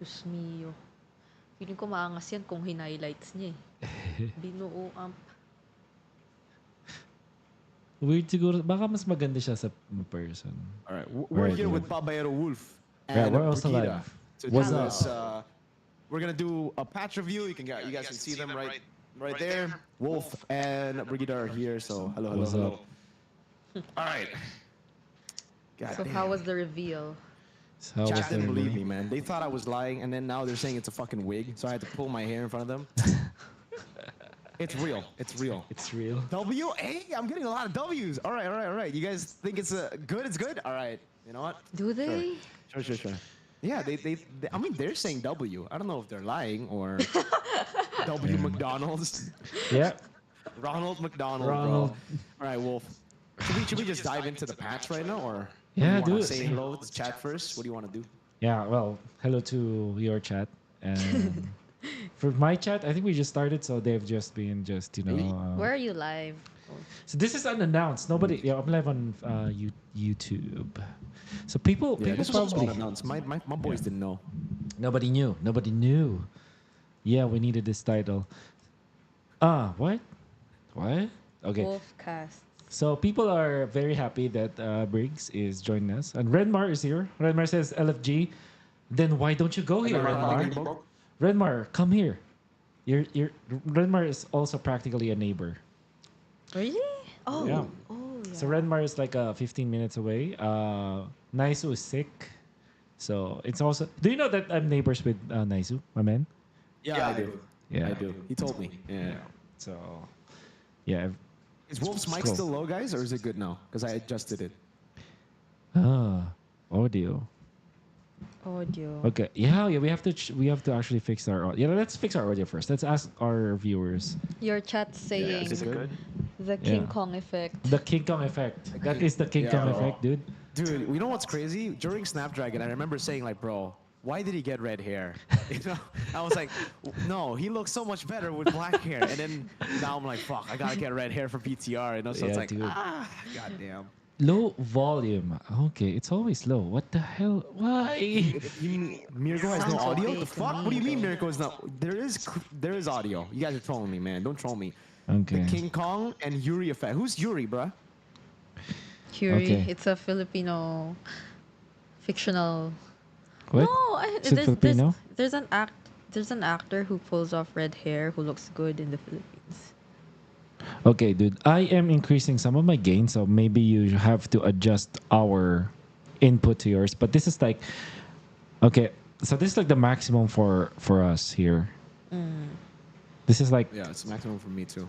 Diyos mio. Feeling ko maangas yan kung hinighlights niya Binuo amp. Weird siguro. Baka mas maganda siya sa person. All right. We're here with Pabayero Wolf and we're also Brigida live. to What's do up? this. We're gonna do a patch review. You guys can see them right there. Wolf and Brigida are here. So hello. All right. God So damn. how was the reveal? Chat didn't believe me, man. They thought I was lying, and then now they're saying it's a fucking wig. So I had to pull my hair in front of them. It's real. It's real. It's real. W? Hey, I'm getting a lot of W's. All right. You guys think it's good? It's good? All right. You know what? Do they? Sure. Yeah, they I mean, they're saying W. I don't know if they're lying or W McDonald's. Yeah. Ronald McDonald, Ronald. bro. All right, Wolf. Should we just dive into the patch right now, or Yeah, do you do wanna it. say hello to the chat first? What do you want to do? Yeah, well, hello to your chat. And for my chat, I think we just started, so they've just been Where are you live? So this is unannounced. Nobody. Yeah, I'm live on YouTube. So people This was probably announced. My boys didn't know. nobody knew. Yeah, we needed this title. What? Okay. Wolfcast. So people are very happy that Briggs is joining us, and Redmar is here. Redmar says LFG. Then why don't you go here, Redmar? Redmar, come here. You're Redmar is also practically a neighbor. Really? Oh. Yeah. Oh, yeah. So Redmar is like 15 minutes away. Naisu is sick. So it's also. Do you know that I'm neighbors with Naisu, my man? Yeah, I do. Yeah. I do. He told me. Yeah. So, yeah. Is Wolf's mic still low, guys, or is it good now? Because I adjusted it. Audio. Audio. Okay. Yeah. We have to actually fix our audio. Yeah. Let's fix our audio first. Let's ask our viewers. Your chat saying Is it good? the King Yeah. Kong effect. The King Kong effect. That is the King Kong bro. effect, dude. Dude, you know what's crazy? During Snapdragon, I remember saying like, bro, why did he get red hair? You know, I was like, no, he looks so much better with black hair. And then now I'm like, fuck, I gotta get red hair for PTR. You know, so it's Yeah, like, dude. goddamn. Low volume. Okay, it's always low. What the hell? Why? You mean Mirko has no Sounds audio? okay The to fuck? me, What do you mean though. Mirko is not? There is audio. You guys are trolling me, man. Don't troll me. Okay. The King Kong and Yuri effect. Who's Yuri, bruh? Curie. Okay. It's a Filipino fictional. What? No, Is it Filipino? there's an actor who pulls off red hair who looks good in the Philippines. Okay, dude. I am increasing some of my gain, so maybe you have to adjust our input to yours. But this is like, okay. So this is like the maximum for us here. This is like Yeah, it's maximum for me too.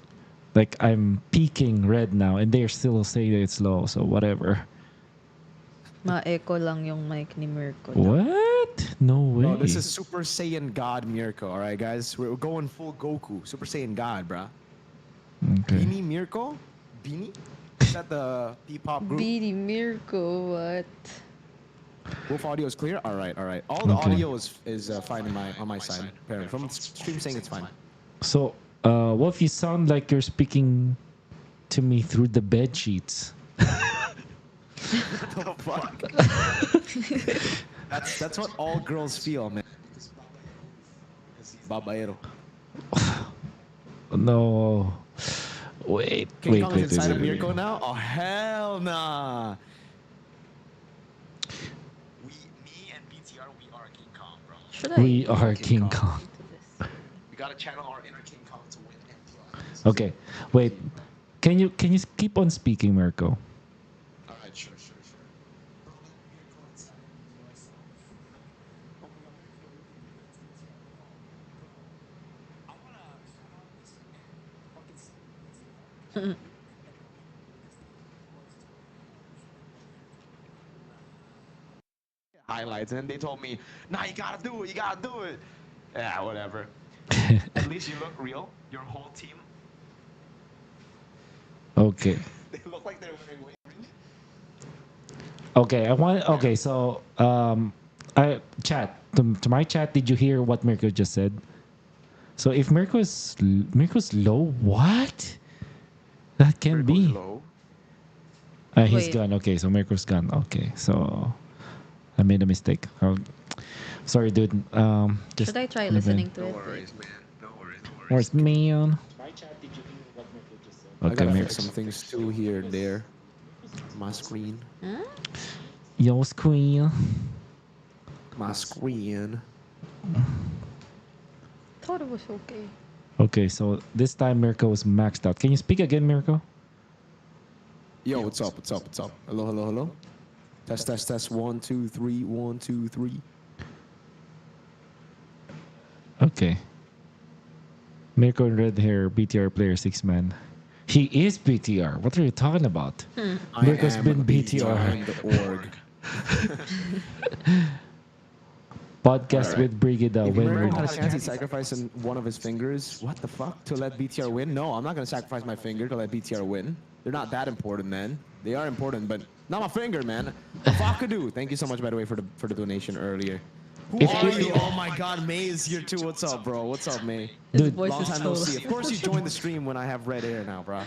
like I'm peaking red now, and they're still saying that it's low. So whatever. Ma-echo lang yung mic ni Mirko. What? No way. No, this is Super Saiyan God Mirko. All right, guys, we're going full Goku. Super Saiyan God, bruh. Okay. Beanie Mirko? Beanie? Is that the P-pop group? Beanie Mirko, what? Wolf audio is clear. All right. All the Okay. audio is fine on my side. Apparently, from stream saying it's fine. So, Wolf, you sound like you're speaking to me through the bed sheets. The fuck? That's what all girls feel, man. Babaero. No. Wait. King Kong is inside of Mirko now? Oh hell nah. Me and BTR, we are King Kong, bro. Should I? We are King Kong. into this? We gotta channel our inner King Kong to win NTR. Okay. Wait. Can you keep on speaking, Mirko? Alright, sure. Highlights, and they told me, nah, you gotta do it. Yeah, whatever. At least you look real. Your whole team. Okay. They look like they're wearing wings. Okay. Okay. So, chat to my chat. Did you hear what Mirko just said? So if Mirko's low, what? That can be. Low. He's Wait. gone. Okay, so Mirko's gone. Okay, so I made a mistake. Sorry, dude. Just Should I try leave listening it. to No it? worries, man. No worries. No worries. Where's man? I Okay, gotta Mirko. fix some things too here and there. My screen. Huh? Yo, queen. My screen. Thought it was okay. Okay, so this time Mirko was maxed out. Can you speak again, Mirko? Yo, what's up? What's up? What's up? Hello, hello, hello. Test, test, test. 1, 2, 3. 1, 2, 3. Okay. Mirko in red hair, BTR player 6-man. He is BTR. What are you talking about? Mirko's been BTR. the org. Podcast with Brigida. If When Mirko we're had a chance, he'd sacrifice one of his fingers. What the fuck? To let BTR win? No, I'm not gonna sacrifice my finger to let BTR win. They're not that important, man. They are important, but not my finger, man. do. Thank you so much, by the way, for the donation earlier. Who If- are if- you? Oh my God, May is here too. What's up, bro? What's up, May? His Dude, voice Long is time so no see. low. Of course, you joined the stream when I have red hair now, bro.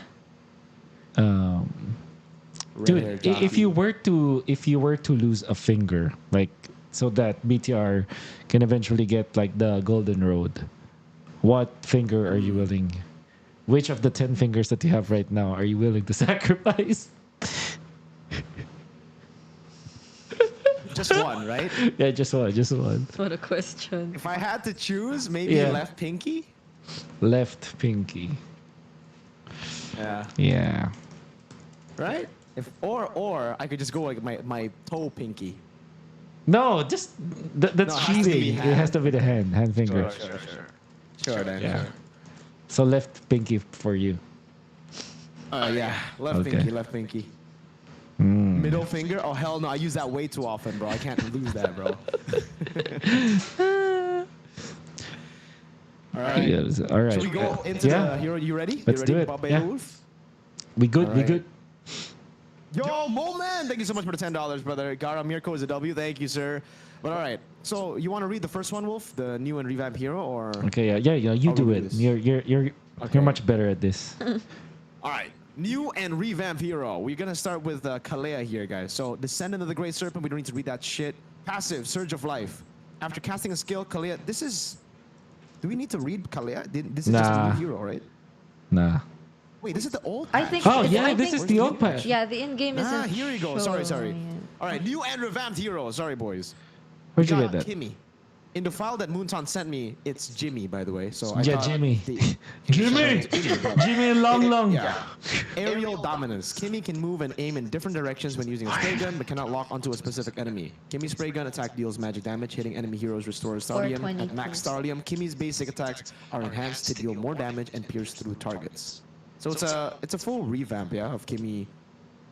Red dude, hair if you were to lose a finger, like so that BTR can eventually get like the golden road, what finger are you willing? Which of the 10 fingers that you have right now are you willing to sacrifice? just one, right? Yeah, just one, just one. What a question. If I had to choose, maybe Yeah. left pinky. Left pinky. Yeah. Yeah. Right? If or I could just go like my toe pinky. No, just that's No, it has to be cheating. It hand. has to be the hand finger. Sure then. Yeah. Sure. So left pinky for you. Yeah. Left Okay. pinky, left pinky. Mm. Middle finger? Oh hell no, I use that way too often, bro. I can't lose that, bro. All right. Yes, all right. Should we go into Yeah. the hero? You ready? Let's you do ready, it. Baba Yeah. Wolf? We good. All We right. good. Yo, Mo Man, thank you so much for the $10, brother. Gara Mirko is a W. Thank you, sir. But all right, so you want to read the first one, Wolf, the new and revamped hero, or? Okay. Yeah. You How do we do it. this? You're Okay. much better at this. All right, new and revamped hero. We're gonna start with Kalea here, guys. So Descendant of the Great Serpent. We don't need to read that shit. Passive, Surge of Life. After casting a skill, Kalea. This is. Do we need to read Kalea? This is just a Nah. new hero, right? Nah. Wait, this is the old. I patch. think. Oh it's- yeah, I this think- is the old patch. Yeah, the in-game Ah, isn't. here we go. Sorry. showing. All right, new and revamped hero. Sorry, boys. Where'd you We get got that? Kimmy. In the file that Moonton sent me, it's Jimmy, by the way. So I Yeah, thought Jimmy. the- Jimmy Long. Yeah. Aerial dominance. Kimmy can move and aim in different directions when using a spray gun, but cannot lock onto a specific enemy. Kimmy's spray gun attack deals magic damage, hitting enemy heroes restores Starlium. At 422. max Starlium, Kimmy's basic attacks are enhanced to deal more damage and pierce through targets. So it's a full revamp, yeah, of Kimmy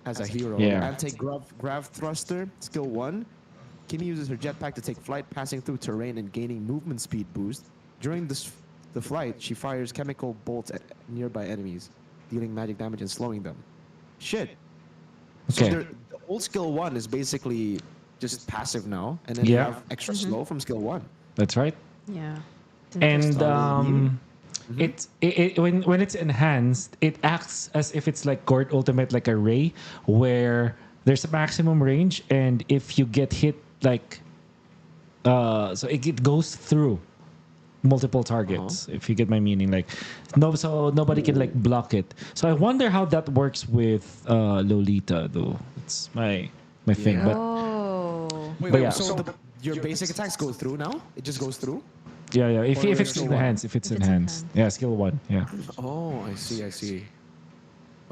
as a hero. Yeah. Anti-grav thruster, skill 1. Kimmy uses her jetpack to take flight, passing through terrain and gaining movement speed boost. During the flight, she fires chemical bolts at nearby enemies, dealing magic damage and slowing them. Shit. So Okay. the old skill 1 is basically just passive now, and then Yeah. you have extra slow from skill 1. That's right. Yeah. And Mm-hmm. when it's enhanced, it acts as if it's like Gord Ultimate, like a ray, where there's a maximum range, and if you get hit, like, so it goes through multiple targets. If you get my meaning, like, so nobody can like block it. So I wonder how that works with Lolita, though. It's my thing, Yeah. but Oh. Wait, But yeah. so your basic attacks go through now? It just goes through? yeah. If Or it's skill one? enhanced, if it's If it's enhanced, yeah, skill 1, yeah. Oh, I see.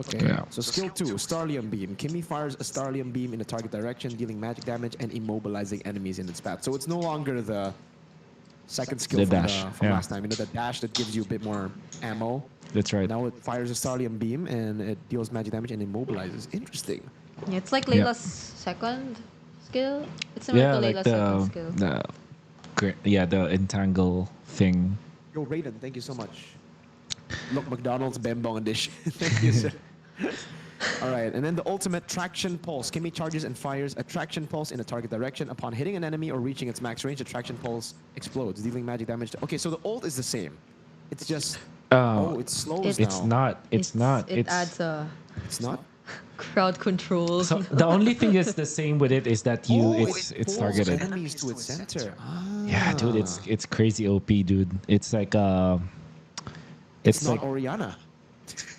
Okay. Yeah. So skill 2, Starlium Beam. Kimmy fires a Starlium Beam in a target direction, dealing magic damage and immobilizing enemies in its path. So it's no longer the second skill The from, dash, from yeah. last time. You know, the dash that gives you a bit more ammo. That's right. Now it fires a Starlium Beam and it deals magic damage and immobilizes. Interesting. Yeah, it's like Yeah. Layla's second skill. It's similar Yeah, to like Layla's second skill. the entangle thing. Yo, Raiden, thank you so much. Look, McDonald's Bembong edition. Thank you, sir. All right, and then the ultimate traction pulse. Kimmy charges and fires a traction pulse in a target direction. Upon hitting an enemy or reaching its max range, the traction pulse explodes, dealing magic damage. Okay, so the ult is the same. It's just it slows It's now. not. It's not. It adds a It's not. Crowd control. So the only thing is the same with it is that it's pulls targeted. enemies to its center. Yeah, dude, it's crazy OP, dude. It's like It's like not Oriana.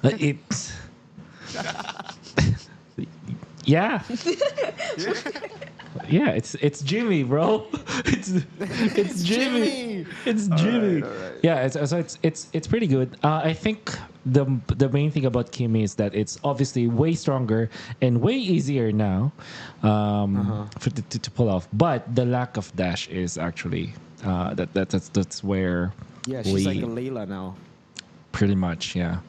it's yeah. Yeah, it's Jimmy, bro. It's Jimmy. It's Jimmy. all right. Yeah, it's pretty good. I think the main thing about Kimmy is that it's obviously way stronger and way easier now to pull off. But the lack of dash is actually that's where Yeah, she's like a Layla now. pretty much, yeah.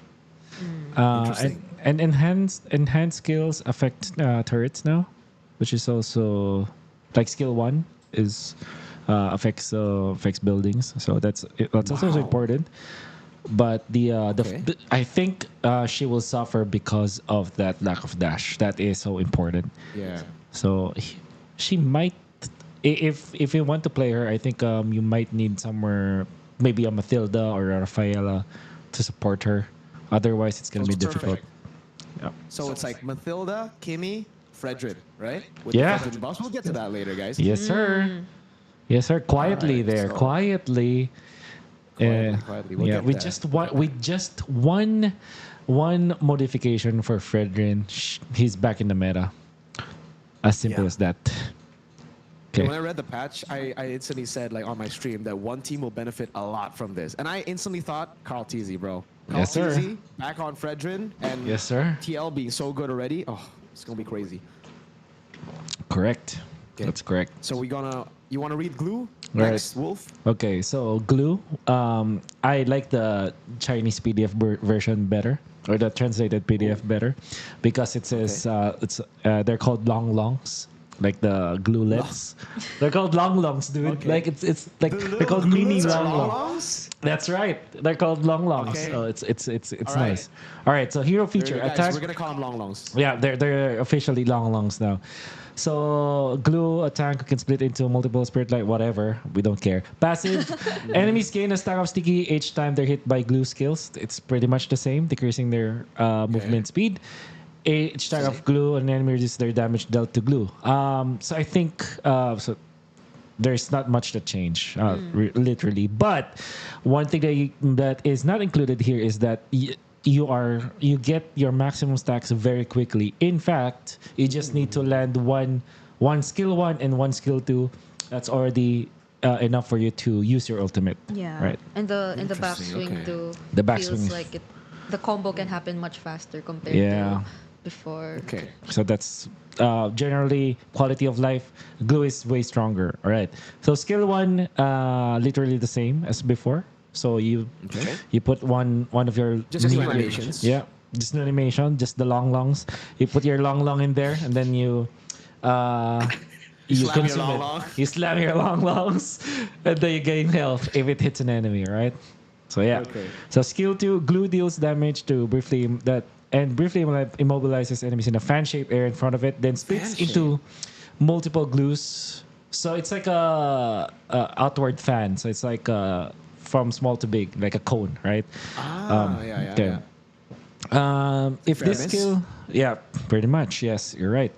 Interesting. And enhanced skills affect turrets now, which is also like skill 1 is affects buildings. So that's also Wow. important. But Okay. I think she will suffer because of that lack of dash. That is so important. Yeah. So she might, if you want to play her, I think you might need somewhere maybe a Mathilda or a Rafaela to support her. Otherwise, it's gonna be difficult. Perfect. Yeah. So it's like Mathilda, Kimmy, Fredrin, right? With Yeah. the Fredrin buffs. We'll get to that later, guys. Yes, sir. Yes, sir. Quietly Alright, there, so- quietly. Quietly. We'll Yeah, get we there. just want one modification for Fredrin. He's back in the meta. As simple Yeah. as that. When Okay. I read the patch, I instantly said like on my stream that one team will benefit a lot from this, and I instantly thought Carl Teasy, bro. Carl Yes, sir. Teasy, back on Fredrin, and Yes, sir. TL being so good already. Oh, it's gonna be crazy. Correct. Okay. That's correct. So you want to read Glue Right. next, Wolf? Okay, so glue. I like the Chinese PDF version better, or the translated PDF better, because it says they're called long longs, like the gluelets. They're called long longs, dude. Okay. Like it's like they're called mini Gluelets are long longs. longs? That's right. They're called long longs. Okay. So it's All right. nice. All right. So hero feature Guys, attack. we're gonna call them long longs. Yeah, they're officially long longs now. So glue a tank who can split into multiple spirit light, whatever. We don't care. Passive. Enemies gain a stack of sticky each time they're hit by glue skills. It's pretty much the same, decreasing their movement speed. Each stack of glue, an enemy reduces their damage dealt to glue. So I think so. There's not much to change, literally. But one thing that is not included here is that you get your maximum stacks very quickly. In fact, you just need to land one skill 1 and one skill 2. That's already enough for you to use your ultimate. Yeah. Right. And the Interesting, backswing okay. too. The backswing feels is- like the combo can happen much faster compared Yeah. to before. Okay. So that's generally quality of life. Glue is way stronger. All right. So skill 1, literally the same as before. So you put one of your Just new animations. Yeah, just new animation, just the long longs. You put your long in there, and then you slam your consume long it. long. You slam your long longs, and then you gain health if it hits an enemy. Right. So yeah. Okay. So skill 2, glue deals damage to briefly immobilizes enemies in a fan-shaped area in front of it, then splits Fan-shaped. into multiple glues. So it's like a outward fan. So it's like from small to big, like a cone, right? Yeah. Okay. If this Fairness. skill, yeah, pretty much, yes, you're right.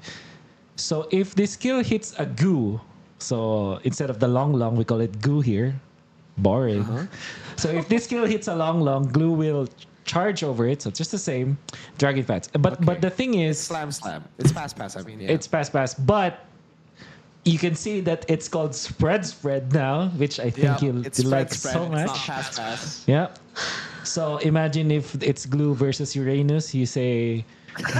So if this skill hits a goo, so instead of the long, we call it goo here. Boring. So if this skill hits a long, glue will charge over it. So it's just the same. Dragon Fats. But the thing is, Slam. It's pass. I mean, yeah. it's pass. But you can see that it's called spread now, which I think you it's like spread. so It's much. not pass. Yeah. So imagine if it's glue versus Uranus, you say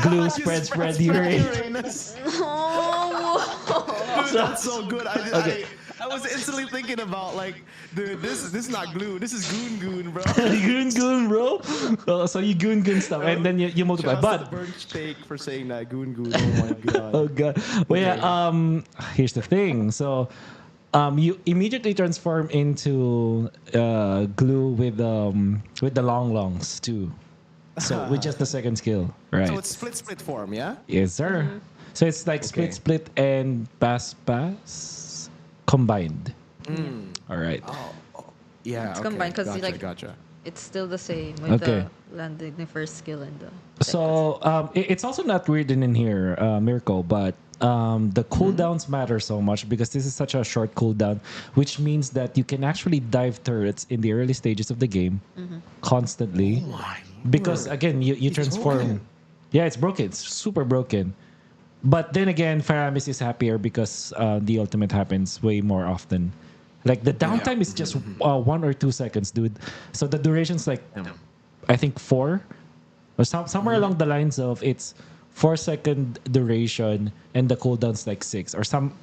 glue spread Uranus. Oh, Dude, that's so good. I was instantly thinking about like, dude, this is not glue. This is goon, bro. goon, bro. So you goon stuff, and then you multiply. Shout out to But the burnt steak for saying that goon. Oh my god. oh god. Well, yeah. Here's the thing. So, you immediately transform into glue with the long longs too. So with just the second skill, right? So it's split form, yeah? Yes, sir. So it's like Okay. split and pass combined. All right. Yeah. It's okay. combined 'cause you Gotcha, like- gotcha. It's still the same with Okay. the landing the first skill and the So it's also not written in here, Mirko, but the cooldowns matter so much because this is such a short cooldown, which means that you can actually dive turrets in the early stages of the game constantly. Because again, you transform. broken. Yeah, it's broken. It's super broken. But then again, Faramis is happier because the ultimate happens way more often. Like the downtime is just 1 or 2 seconds, dude. So the duration's like, I think 4 or somewhere along the lines of it's 4 second duration and the cooldown's like 6 or some.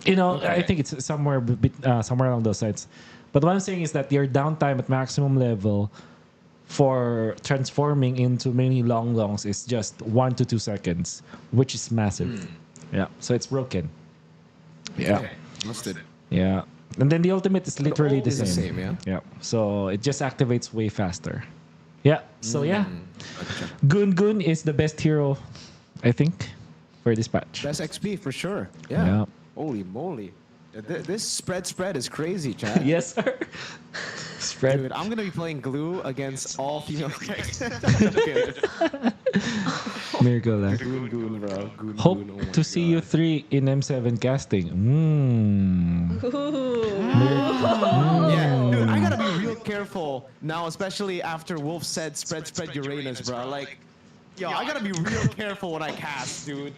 I think it's somewhere along those sides. But what I'm saying is that your downtime at maximum level for transforming into many longs is just 1 to 2 seconds, which is massive. Yeah, so it's broken. Yeah, Okay. Understood. yeah. And then the ultimate is literally ult the is the same. same, yeah? Yeah. So it just activates way faster. Yeah. So yeah, Gun is the best hero, I think, for this patch. Best XP for sure. Yeah. Yeah. Holy moly. This spread is crazy, Chad. Yes, sir. Spread. Dude, I'm gonna be playing glue against all female characters. Okay. Miracle. Goon, bro. Goon, Hope goon. Oh my to see God. you 3 in M7 casting. Yeah, dude, I gotta be real careful now, especially after Wolf said spread Uranus, bro. Like, yo, I gotta be real careful when I cast, dude.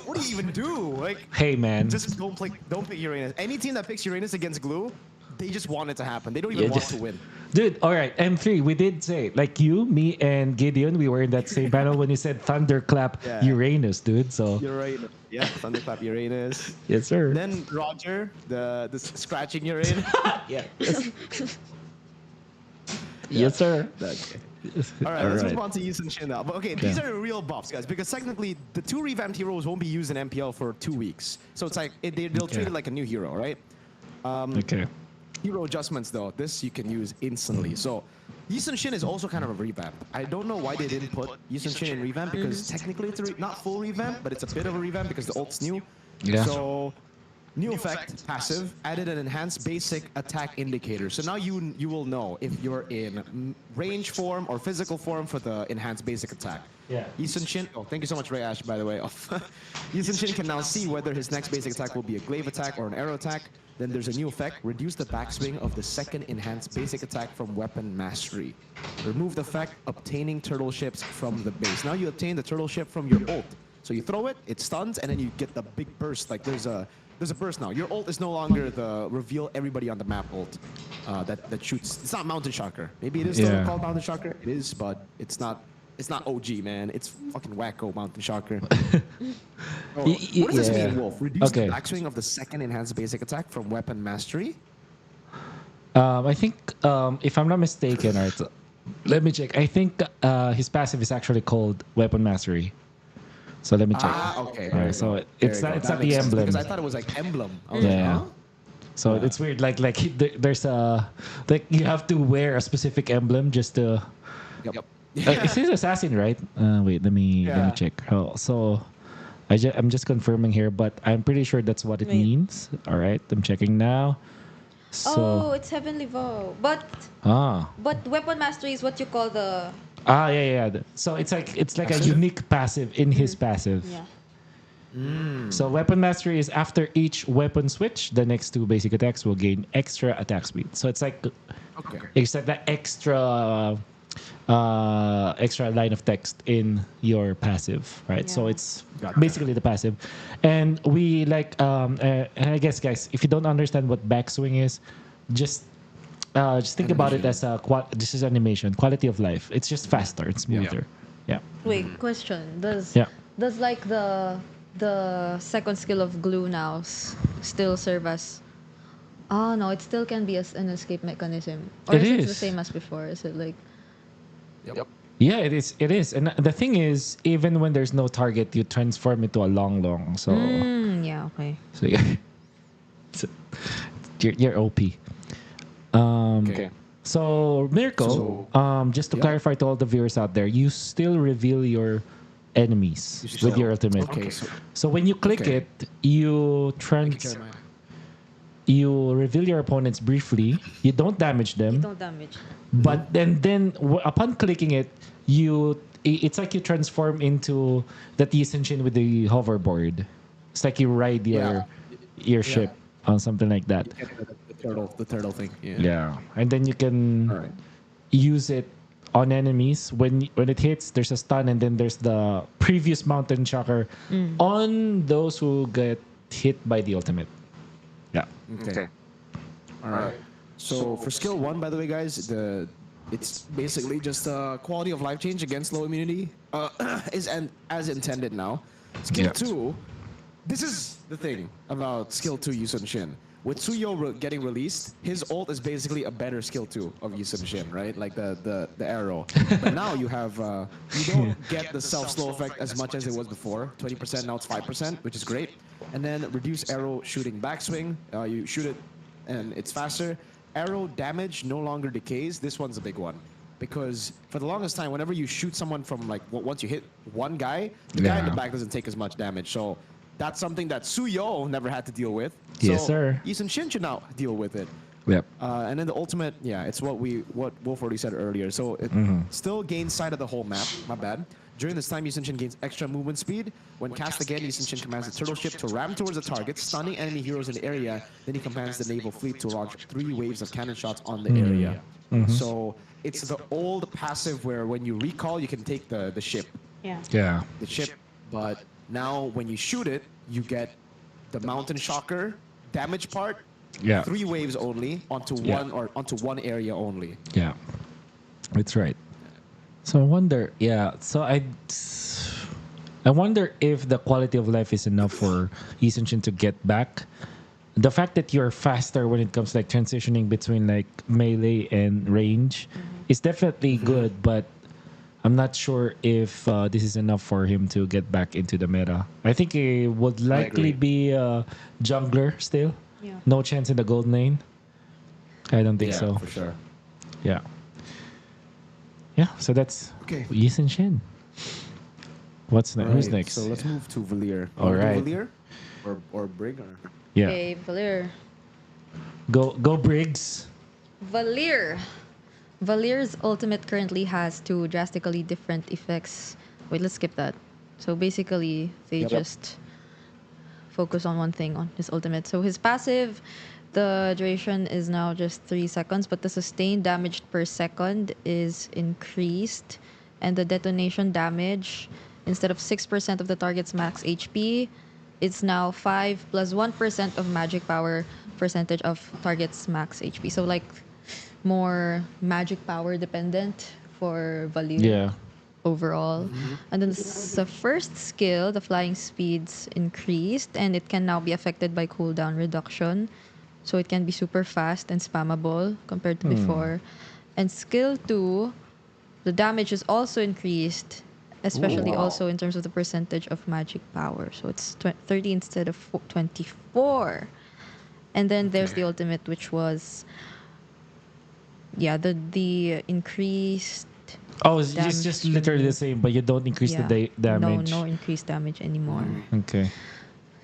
What do you even do? Like, Hey, man. just don't pick Uranus. Any team that picks Uranus against glue, they just want it to happen. They don't even want to win. Dude, all right, M3, we did say, like you, me, and Gideon, we were in that same panel when you said Thunderclap Yeah. Uranus, dude. So, Uranus. Yeah, Thunderclap Uranus. yes, sir. Then Roger, the scratching Uranus. yeah. Yes, sir. All right, let's Alright. move on to Yusun Shin now. But okay, these are real buffs, guys, because technically the 2 revamped heroes won't be used in MPL for 2 weeks. So it's like they'll treat it like a new hero, right? Okay. Hero adjustments, though, this you can use instantly. So Yusun Shin is also kind of a revamp. I don't know why they didn't put Yusun Shin in revamp because technically it's not full revamp, but it's a bit of a revamp because the ult's new. Yeah. So new effect, passive, added an enhanced basic attack indicator. So now you will know if you're in range form or physical form for the enhanced basic attack. Yeah. Yusun Shin, oh, thank you so much, Ray Ash, by the way. Yusun Shin can now see whether his next basic attack will be a glaive attack or an arrow attack. Then there's a new effect, reduce the backswing of the second enhanced basic attack from weapon mastery. Remove the effect, obtaining turtle ships from the base. Now you obtain the turtle ship from your ult. So you throw it, it stuns, and then you get the big burst. Like there's a burst now. Your ult is no longer the reveal everybody on the map ult that shoots. It's not Mountain Shocker. Maybe it is still called Mountain Shocker. It is, but it's not. It's not OG, man. It's fucking wacko Mountain Shocker. Oh, what does this mean, Wolf? Reduce the backswing of the second enhanced basic attack from weapon mastery? I think, if I'm not mistaken, right, let me check. I think his passive is actually called Weapon Mastery. So let me check. Ah, okay. Alright, so it's not That the makes sense, emblem. because I thought it was like emblem. I was Yeah. like, huh? So it's weird. Like there's a you have to wear a specific emblem just to. Yep. It says assassin, right? Wait, let me check. Oh, so I'm just confirming here, but I'm pretty sure that's what it Wait. means. All right, I'm checking now. Oh, So it's Heavenly Vow. But ah Weapon Mastery is what you call the yeah. So it's like a unique passive in his passive. yeah. So weapon mastery is after each weapon switch, the next 2 basic attacks will gain extra attack speed. So it's like that extra line of text in your passive, right? So Yeah. it's basically the passive. And we and I guess, guys, if you don't understand what backswing is, just think about it as this is animation, quality of life. It's just faster, it's smoother. Yeah. Wait, question. Does Yeah. like the second skill of glue now still serve as? Oh no, it still can be an escape mechanism. Or It is it the is. same as before? Is it like Yeah, it is. It is. And the thing is, even when there's no target, you transform it to a long. So, yeah, okay. so yeah, so, you're OP. Okay. So Mirko, just to clarify to all the viewers out there, you still reveal your enemies with your ultimate. Okay. So when you click it, you you reveal your opponents briefly. You don't damage You them, don't damage. but then upon clicking it, it's like you transform into that Yisun with the hoverboard. It's like you ride Yeah. your Yeah. ship on something like that. You get the turtle thing. Yeah. Yeah, and then you can All right. use it on enemies when it hits. There's a stun, and then there's the previous mountain shocker on those who get hit by the ultimate. Yeah. Okay. All right. So for skill 1, by the way, guys, it's basically just a quality of life change against low immunity as intended now. Skill Yeah. 2, this is the thing about skill 2 Yusun Shin. With Suyo getting released, his ult is basically a better skill 2 of Yusun Shin, right? Like the arrow. But now you have you don't get the self slow effect as much as it was before. 20%, now it's 5%, which is great. And then reduce arrow shooting backswing. You shoot it and it's faster. Arrow damage no longer decays. This one's a big one. Because for the longest time, whenever you shoot someone from like once you hit one guy, the guy in the Yeah. back doesn't take as much damage. So that's something that Suyo never had to deal with. Yes, so sir. Yisun Shin should now deal with it. Yep. And then the ultimate, yeah, it's what Wolf already said earlier. So it still gains sight of the whole map. My bad. During this time, Yisun Shin gains extra movement speed. When cast again, Yisun Shin commands the turtle ship to ram towards the target, stunning enemy heroes in the area. Then he commands the naval fleet to launch 3 waves of cannon shots on the area. So it's the old passive where when you recall, you can take the ship. Yeah. Yeah. The ship, but now when you shoot it, you get the mountain shocker damage part. Yeah. 3 waves only onto Yeah. one or onto one area only. Yeah. That's right. So I wonder, yeah. So I wonder if the quality of life is enough for Yisun Shin to get back. The fact that you're faster when it comes like transitioning between like melee and range is definitely good, but I'm not sure if this is enough for him to get back into the meta. I think he would likely be a jungler still. Yeah. No chance in the gold lane. I don't think so. for sure. Yeah. Yeah, so that's Okay. Yisun Shin. What's next? Who's next? So let's move to Valier. All right. Valier or Brig or Yeah. Okay, Valier. Go Briggs. Valier. Valier's ultimate currently has 2 drastically different effects. Wait, let's skip that. So basically, they Yep. just focus on one thing on his ultimate. So his passive, the duration is now just 3 seconds, but the sustained damage per second is increased. And the detonation damage, instead of 6% of the target's max HP, it's now 5 plus 1% of magic power percentage of target's max HP. So like more magic power dependent for Valier Yeah. overall. And then the first skill, the flying speeds increased, and it can now be affected by cooldown reduction. So it can be super fast and spammable compared to before. And skill 2, the damage is also increased, especially also in terms of the percentage of magic power. So it's 30 instead of 24. And then there's the ultimate, which was the increased Oh, it's just literally the same, but you don't increase the damage. no increased damage anymore. Okay.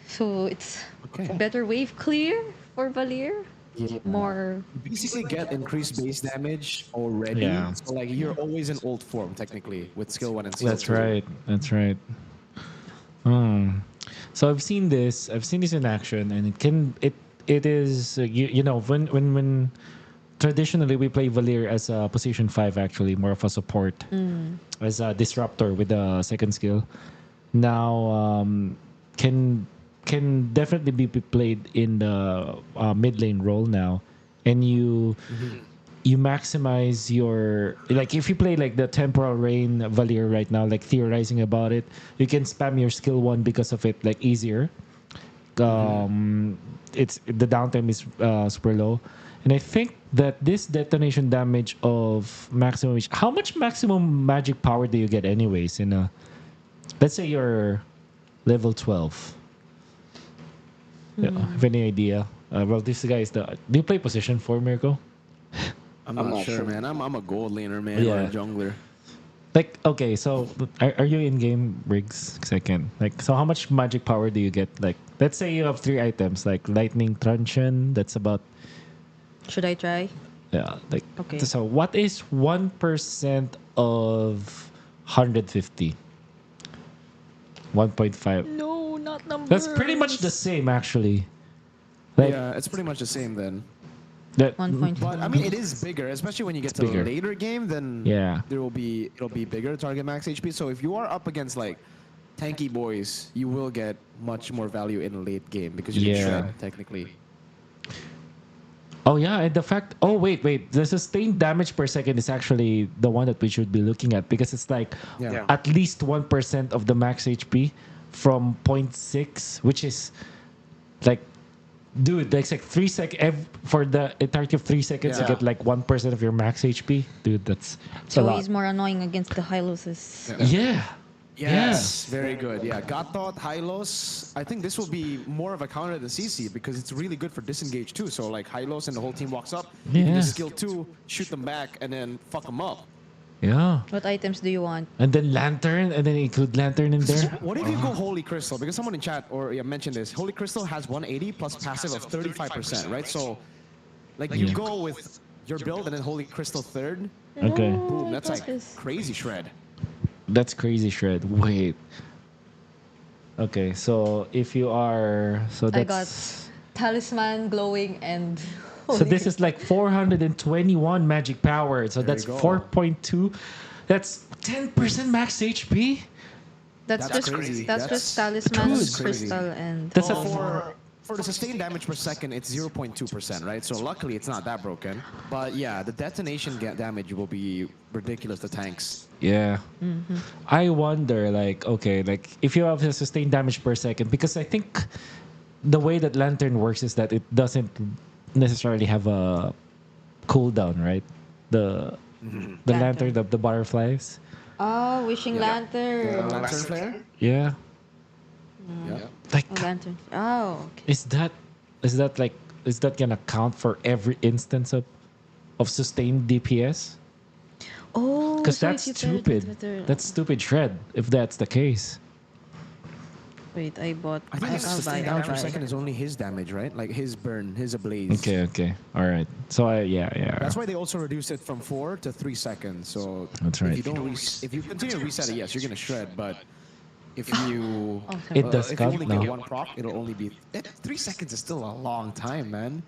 So it's Okay. better wave clear for Valier. Yeah. More basically get increased base damage already. Yeah. So like you're always in old form technically with skill 1 and skill 2. That's right. That's right. So I've seen this. I've seen this in action, and it is you know when traditionally we play Valier as a position 5, actually more of a support, as a disruptor with the second skill. Now can definitely be played in the mid lane role now, and you maximize your, like if you play like the temporal rain Valier right now, like theorizing about it, you can spam your skill 1 because of it, like easier. It's the downtime is super low, and I think that this detonation damage of maximum, how much maximum magic power do you get anyways in a, let's say you're level 12. Yeah, have any idea? Well, this guy is do you play position 4, Mirko? I'm not sure, man. I'm a gold laner, man, or Yeah. a jungler. Like, okay, so are you in game, Briggs? Second. Like, so how much magic power do you get? Like, let's say you have 3 items, like lightning truncheon. That's about Should I try? yeah. Like, Okay. so what is 1% of 150? 1.5. No, not numbers. That's pretty much the same, actually. Like Yeah, it's pretty much the same then. that. 1.5. But I mean, it is bigger, especially when you get to bigger. the later game. Then Yeah. it'll be bigger target max HP. So if you are up against like tanky boys, you will get much more value in late game because you Yeah. can shred technically. Oh yeah, and the fact. Oh wait. The sustained damage per second is actually the one that we should be looking at because it's like Yeah. at least 1% of the max HP from 0.6, which is like, dude, that's like 3 seconds for the entirety of 3 seconds. You Yeah. get like 1% of your max HP, dude. That's a So lot. he's more annoying against the Hyloses. Yeah. Yes, very good. Yeah, God Thought, Hylos. I think this will be more of a counter than CC because it's really good for disengage too. So like Hylos and the whole team walks up, you can Yeah. just skill 2, shoot them back, and then fuck them up. Yeah. What items do you want? And then lantern, and then include lantern in there. What if you go Holy Crystal? Because someone in chat or mentioned this. Holy Crystal has 180 plus passive of 35%, right? So like you Yeah. go with your build and then Holy Crystal third. Okay. Boom, I that's got like this. crazy shred. That's crazy shred. Wait. Okay, so if you are so I got that's Talisman, Glowing, and... so this is like 421 magic power. So There that's you go. 4.2. That's 10% max HP. That's That's just crazy. That's That's- just Talisman, that's crazy. Crystal, and... That's a For the sustained damage per second, it's 0.2%, right? So luckily, it's not that broken. But yeah, the detonation damage will be ridiculous to tanks. yeah. I wonder, like, okay, like if you have a sustained damage per second, because I think the way that lantern works is that it doesn't necessarily have a cooldown, right? The lantern, Lantern. the butterflies. Oh, Wishing Lantern. Lantern Flare? Yeah. Yeah. Like, Oh, Lantern. Oh, okay. is that gonna count for every instance of sustained DPS? Oh, Because so that's if you stupid. That's stupid shred. If that's the case. Wait, I bought... I think this I'll sustained buy, I'll damage per buy. second is only his damage, right? Like his burn, his ablaze. Okay. All right. So yeah. That's why they also reduced it from 4 to 3 seconds. So That's if right. you don't if you continue to reset it, yes, you're gonna shred. But if you Oh, sorry. It does if you count only now. get 1 proc, it'll only be 3 seconds is still a long time, man.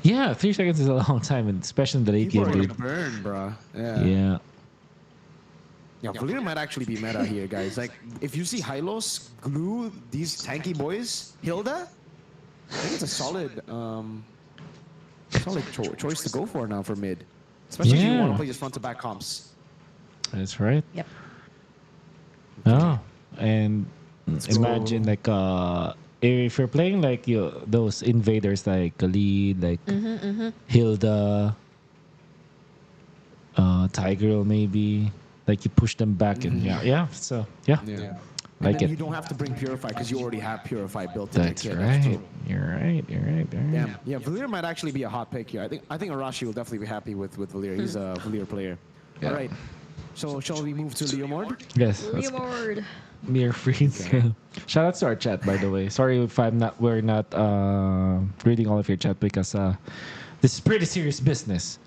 Yeah, 3 seconds is a long time, and especially in the late People game, are dude. gonna burn, bro. Yeah. Yeah, Valier might actually be meta here, guys. Like, if you see Hylos glue these tanky boys, Hilda, I think it's a solid, choice to go for now for mid. Especially if you want Yeah. to play just front to back comps. That's right. Yep. Oh, and go. imagine like if you're playing like those invaders like Khalid, like Hilda, Tiger maybe, like you push them back and yeah. So yeah, And like then you it. don't have to bring Purify because you already have Purify built in That's your kit. right. true. You're right. Damn. Yeah, Valier might actually be a hot pick here. I think Arashi will definitely be happy with Valier. He's a Valier player. Yeah. All right. So shall we move to Leomord? Yes. That's Reward. mere freeze. Shout out to our chat, by the way. Sorry if we're not reading all of your chat because this is pretty serious business.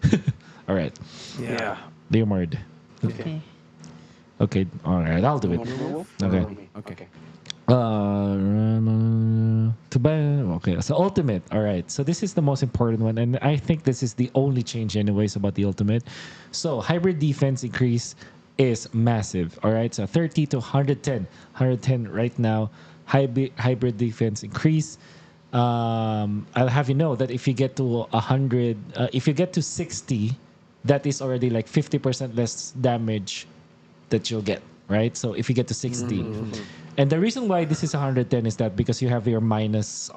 All right. Yeah. Leomord. Okay. Okay. All right. I'll do it. Okay. Okay. To buy. Okay. So ultimate. All right. So this is the most important one, and I think this is the only change, anyways, about the ultimate. So hybrid defense increase is massive. All right. So 30 to 110. 110 right now. Hybrid defense increase. I'll have you know that if you get to 100, if you get to 60, that is already like 50% less damage that you'll get, right? So if you get to 60, and the reason why this is 110 is that because you have your minus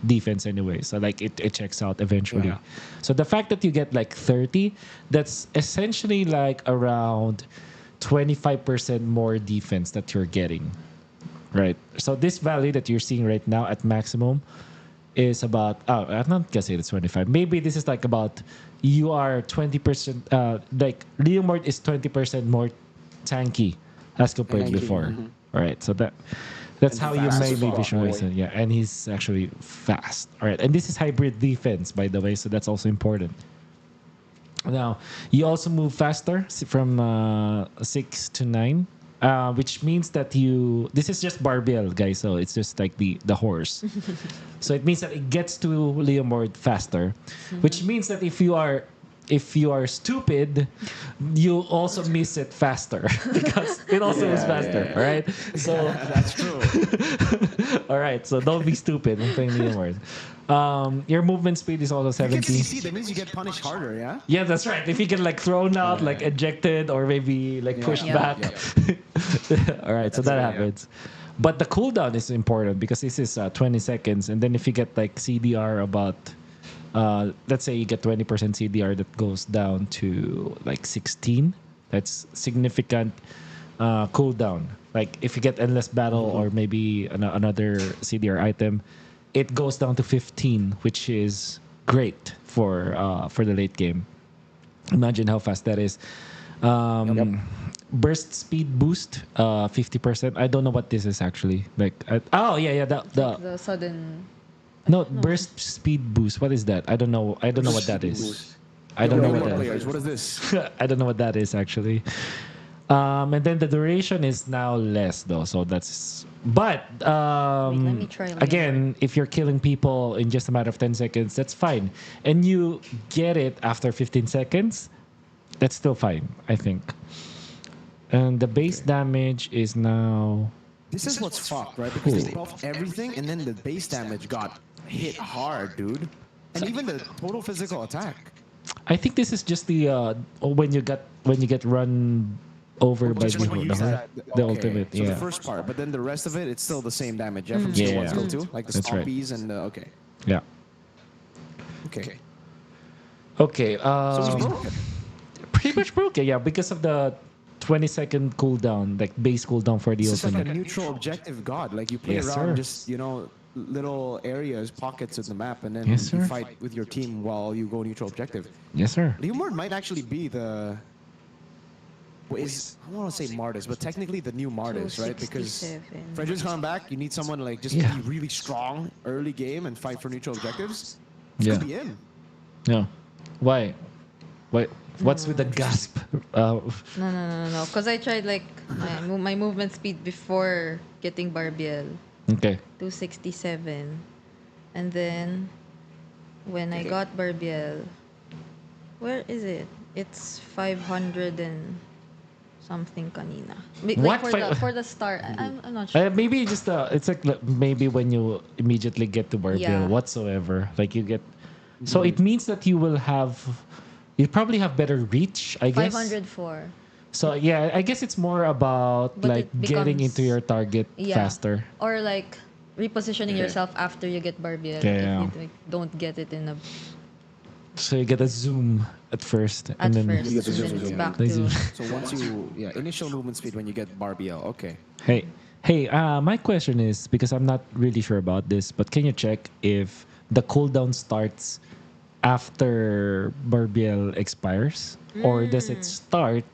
defense anyway, so like it checks out eventually. Yeah. So the fact that you get like 30, that's essentially like around 25% more defense that you're getting, right? So this value that you're seeing right now at maximum is about, I'm not gonna say it's 25, maybe this is like about you are 20%. Like Leomord is 20% more tanky as compared to Tanky, before. All right, so that's And how you fast may as fuck, visualize boy. it. Yeah, and he's actually fast. All right, and this is hybrid defense, by the way, so that's also important. Now, you also move faster from 6 to 9, which means that you. This is just Barbiel, guys. So it's just like the horse. So it means that it gets to Leomord faster, which means that if you are stupid, you also miss it faster because it also is faster. yeah. All right. So That's true. all right. So don't be stupid when playing Leomord. Your movement speed is also You get 70. CC, that means you get punished harder, yeah? Yeah, that's right. If you get like thrown out, like ejected, or maybe like pushed Yeah. back. All right, so that happens. But the cooldown is important because this is 20 seconds, and then if you get like CDR about, let's say you get 20% CDR that goes down to like 16, that's significant cooldown. Like if you get endless battle or maybe another CDR item, it goes down to 15, which is great for the late game. Imagine how fast that is. Burst speed boost, 50%. I don't know what this is actually. Like, oh yeah, yeah. The sudden. No, burst speed boost. What is that? I don't know. I don't know what that is. I don't know what that players, is. what is this? I don't know what that is actually. And then the duration is now less though, so that's. But Wait, let me try again, if you're killing people in just a matter of 10 seconds, that's fine. And you get it after 15 seconds, that's still fine, I think. And the base damage is now. This is what's fucked, right? Because they buffed everything, and then the base damage got hit hard, dude. And even the total physical attack. I think this is just the when you get run over by Just when you use that, the okay. ultimate. So Yeah. the first part, but then the rest of it, it's still the same damage. Yeah, from Yeah, skill 1, yeah. skill 2, like the That's right. stompies and the okay. Yeah. Okay. Okay. So it's broken. Pretty much broken. Yeah, because of the 20-second cooldown, like base cooldown for the It's just like ultimate. a neutral objective god. Like you play Yes, around sir. just, little areas, pockets of the map, and then Yes, you sir. fight with your team while you go neutral objective. Yes, sir. Leomord might actually be the. I don't want to say Martis, but technically the new Martis, right? Because 267. Frederick's coming back. You need someone like just Yeah. be really strong early game and fight for neutral objectives. Yeah. Could be him. No. Why? Why? What's with the gasp? No. Because I tried like my movement speed before getting Barbiel, Okay. 267, and then when I got Barbiel, where is it? It's 500 and something kanina. What? Like for the start, I'm not sure. Maybe just it's like maybe when you immediately get to Barbiel Yeah. whatsoever, like you get. So it means that you probably have better reach, I guess. 504. So yeah, I guess it's more about But like it getting becomes- into your target Yeah. faster. Or like repositioning yourself after you get Barbiel. Yeah. If you like, don't get it in a So you get a zoom at first, at and then first, You get to and then zoom, it's yeah. back They to zoom. So once initial movement speed when you get Barbiel. Okay. Hey, my question is because I'm not really sure about this, but can you check if the cooldown starts after Barbiel expires, or does it start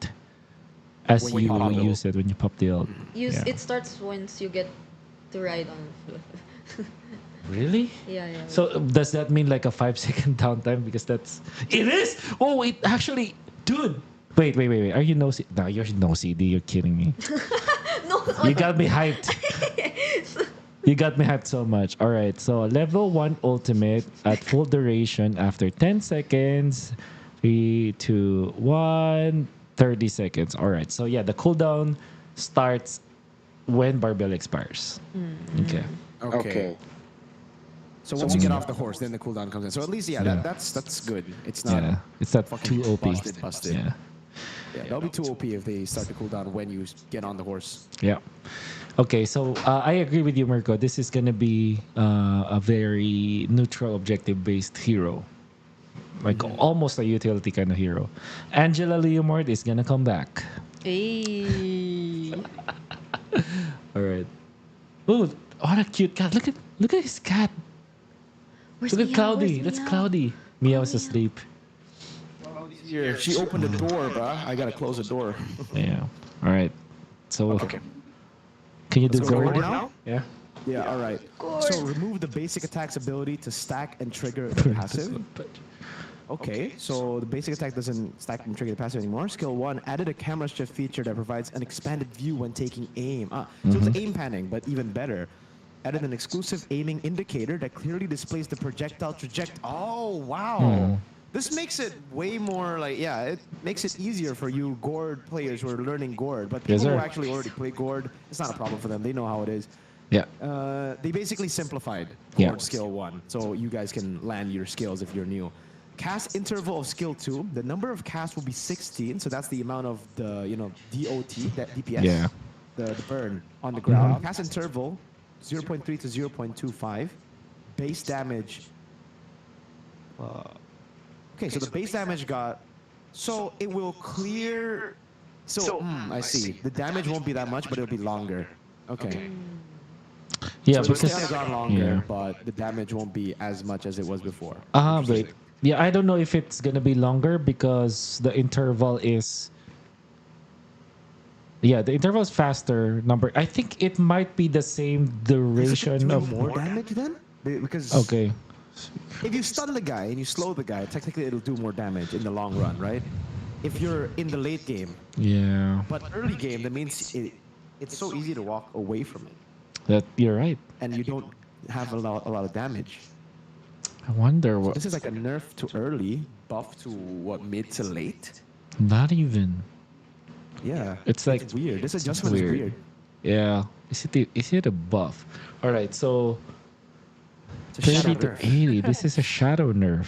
as When you you pop it. use it when you pop the ult? Yeah. It starts once you get to ride on. Really? Yeah. So does that mean like a 5 second downtime? Because it is. Oh, it actually, dude. Wait. Are you no? No, you're no CD. You're kidding me. No, You got me hyped. You got me hyped so much. All right. So level 1 ultimate at full duration after 10 seconds. 3, 2, 1. 30 seconds. All right. So yeah, the cooldown starts when Barbiel expires. Okay. Okay. So once you get off the horse, then the cooldown comes in. So at least, that's good. It's not. Yeah. It's not fucking too OP. busted. Yeah. Yeah, that'll be too OP if they start the cooldown when you get on the horse. Yeah. Okay, so I agree with you, Mirko. This is gonna be a very neutral, objective-based hero, like almost a utility kind of hero. Angela Leomord is gonna come back. Hey. All right. Oh, what a cute cat! Look at his cat. Where's Look at Mia? Cloudy. Where's That's Mia? Cloudy. Mia was asleep. Here, she opened the door, bruh. I gotta close the door. Yeah. All right. So Okay. can you do Let's go gold gold now? Yeah. Yeah, all right. So remove the basic attack's ability to stack and trigger the passive. Okay, so the basic attack doesn't stack and trigger the passive anymore. Skill 1 added a camera shift feature that provides an expanded view when taking aim. So it's aim panning, but even better. Added an exclusive aiming indicator that clearly displays the projectile trajectory. Oh, wow. This makes it way more like, yeah, it makes it easier for you Gord players who are learning Gord. But people Yes, who sir. actually already play Gord, it's not a problem for them. They know how it is. Yeah. They basically simplified Yeah. Gord skill 1, so you guys can land your skills if you're new. Cast interval of skill 2. The number of casts will be 16, so that's the amount of the DOT, that DPS, Yeah. the burn on the ground. Cast interval 0.3 to 0.25. Base damage. Okay, so the base damage got. So it will clear. So I see. The damage won't be that much, but it'll be longer. Okay. Yeah, So it'll because stay on the ground longer, yeah. but the damage won't be as much as it was before. Wait. Yeah, I don't know if it's gonna be longer because the interval is. Yeah, the interval is faster. I think it might be the same duration Do of. more damage then? Because Okay. if you stun the guy and you slow the guy, technically it'll do more damage in the long run, right? If you're in the late game, Yeah. but early game, that means it's so easy to walk away from it, That you're right. and you don't have a lot of damage. I wonder what. This is like a nerf to early, buff to what, mid to late? Not even. Yeah. It's like weird. This adjustment is weird. Yeah. Is it a buff? All right. So It's a 30 shadow to nerf. 80. This is a shadow nerf.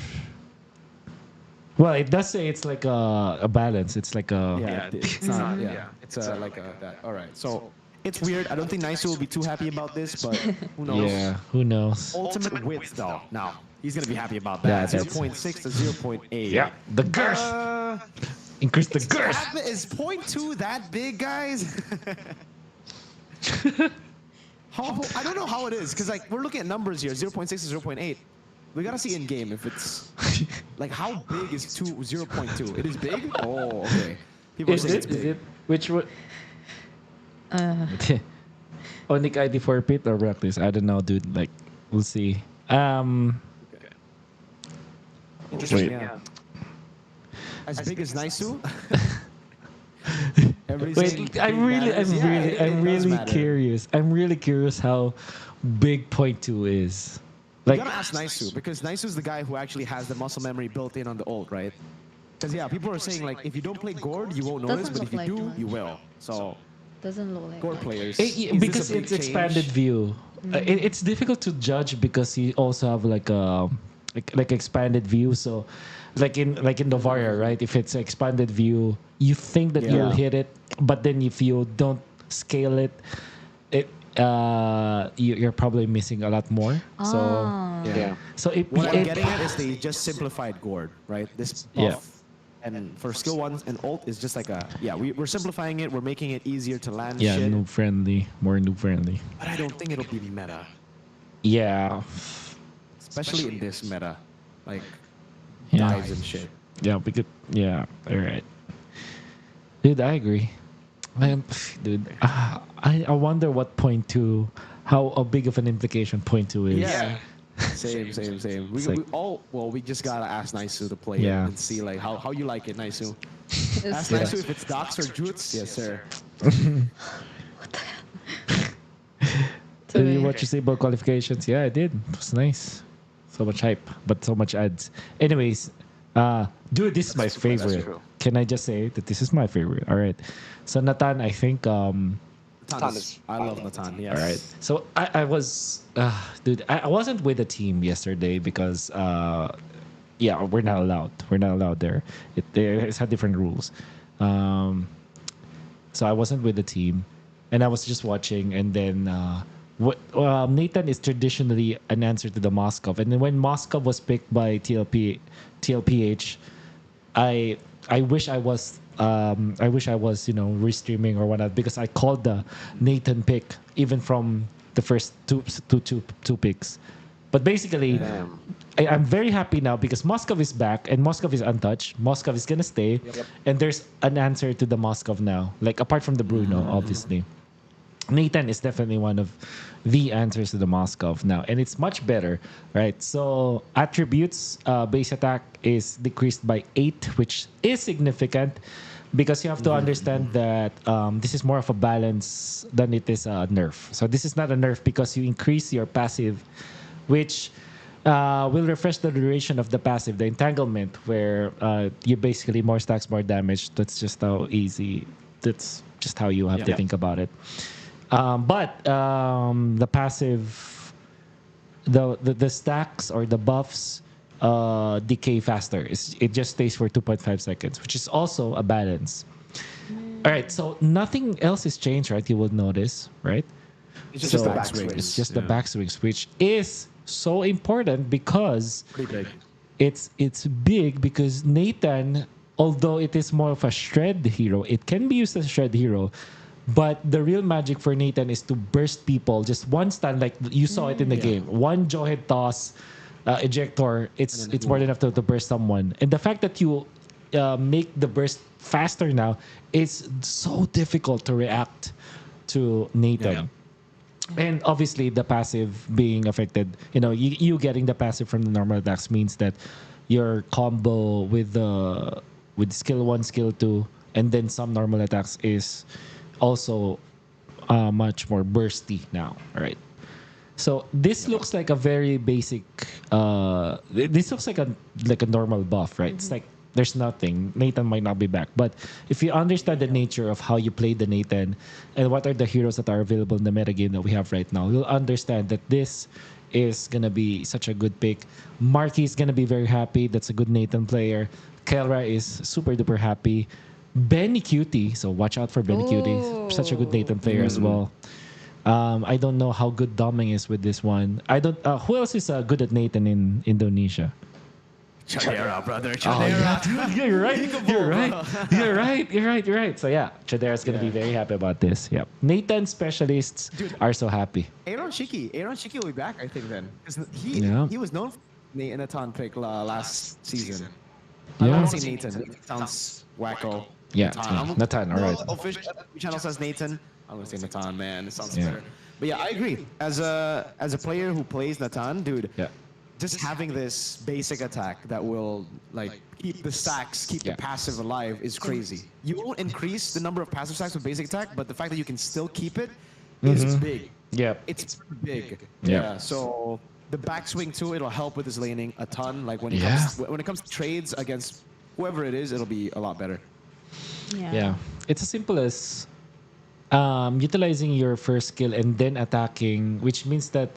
Well, it does say it's like a balance. It's like a. Yeah, it's not. Yeah, it's like that. All right, so it's weird. I don't think Nice will be too happy about this, but who knows? Yeah. Who knows? Ultimate width though. Now he's gonna be happy about Yeah, that. that's- 0.6 to 0.8. Yeah. The girth. Increase the girth. Is 0.2 that big, guys? I don't know how it is, because like we're looking at numbers here, 0.6 to 0.8. We gotta see in game if it's like how big is 0.2? It is big. Oh, okay. People are Is saying it? it's big. Is it? Which one? Onic ID forfeit or practice? I don't know, dude. Like, we'll see. Interesting. Wait. Yeah. As big as Naisu? Wait, I'm really curious. I'm really curious how big 0.2 is. You Like, gotta ask Naisu, because Naisu's the guy who actually has the muscle memory built in on the ult, right? Because yeah, people are saying like if you don't play Gord, you won't notice, Doesn't but if look you like do, much. you will. So Doesn't look like Gord much. players, because it's expanded view. It's difficult to judge because you also have like a like expanded view. So, like in the Valier, right? If it's expanded view, you think that you'll hit it, but then if you don't scale it, you're probably missing a lot more. So Yeah. so What I'm getting at is they just simplified Gord, right? This buff. Yeah. And for skill 1 and ult is just like we're simplifying it. We're making it easier to land yeah, shit. noob friendly, more noob friendly. But I don't think it'll be meta, Yeah, especially in this meta, like Yeah. dives and shit. yeah, yeah. All right, dude, I agree. Dude, I wonder what 0.2, how big of an implication 0.2 is. Yeah. Same. It's like- We just gotta ask Naisu to play Yeah. it and see like how you like it, Naisu. It's Ask like- Naisu if it's docs or jutsu. Yes, sir. Did you watch the Stable qualifications? Yeah, I did. It was nice. So much hype, but so much ads. Anyways, dude, this is my favorite. true. Can I just say that this is my favorite? All right. So Natan, I think. I love Natan. Yes. All right. So I was, dude, I wasn't with the team yesterday because, we're not allowed. We're not allowed there. It's had different rules. So I wasn't with the team, and I was just watching. And then Natan is traditionally an answer to the Moskov, and then when Moskov was picked by TLPH, I wish I was restreaming or whatnot, because I called the Nathan pick even from the first two picks. But basically, Damn. I'm very happy now because Moskov is back and Moskov is untouched. Moskov is gonna stay, and there's an answer to the Moskov now. Like apart from the Bruno, obviously. Natan is definitely one of the answers to the Moskov now, and it's much better, right? So attributes, base attack is decreased by 8, which is significant because you have to understand that this is more of a balance than it is a nerf. So this is not a nerf because you increase your passive, which will refresh the duration of the passive, the entanglement, where you basically more stacks, more damage. That's just how easy. That's just how you have to think about it. But the passive, the stacks or the buffs decay faster. It just stays for 2.5 seconds, which is also a balance. All right, so nothing else is changed, right? You will notice, right? It's just the backswings. It's just the backswings, which is so important because Pretty big. it's big because Natan, although it is more of a shred hero, it can be used as a shred hero. But the real magic for Natan is to burst people. Just one stun, like you saw it in the game. One jawhead toss, ejector. It's more than enough to burst someone. And the fact that you make the burst faster now, it's so difficult to react to Natan. And obviously, the passive being affected, you getting the passive from the normal attacks means that your combo with skill 1, skill 2, and then some normal attacks is also much more bursty now, right? So this looks like a very basic. This looks like a normal buff, right? It's like there's nothing. Natan might not be back, but if you understand the nature of how you play the Natan and what are the heroes that are available in the metagame that we have right now, you'll understand that this is gonna be such a good pick. Marky is gonna be very happy. That's a good Natan player. Kelra is super duper happy. Benny Cutie, so watch out for Benny Cutie. Such a good Natan player as well. I don't know how good Doming is with this one. I don't. Who else is good at Natan in Indonesia? Chadera, brother. Oh, Chadera. yeah, dude, you're right. You're right. So yeah, Chadera's gonna be very happy about this. Yep. Natan specialists are so happy. Aaron Shiki will be back, I think, then. 'Cause he was known for the Natan pick last season. I Yeah. don't want to say Natan. It sounds wacko. Yeah, Natan. Natan, all right. Official channel says Natan. I'm gonna say Natan, man. It sounds Yeah. better. But yeah, I agree. As a player who plays Natan, dude, Yeah. just having this basic attack that will like keep the stacks, keep Yeah. the passive alive is crazy. You won't increase the number of passive stacks with basic attack, but the fact that you can still keep it is big. Yep. It's big. Yeah. So the backswing too, it'll help with his laning a ton. Like when it Yeah. comes when it comes to trades against whoever it is, it'll be a lot better. Yeah. It's as simple as utilizing your first skill and then attacking, which means that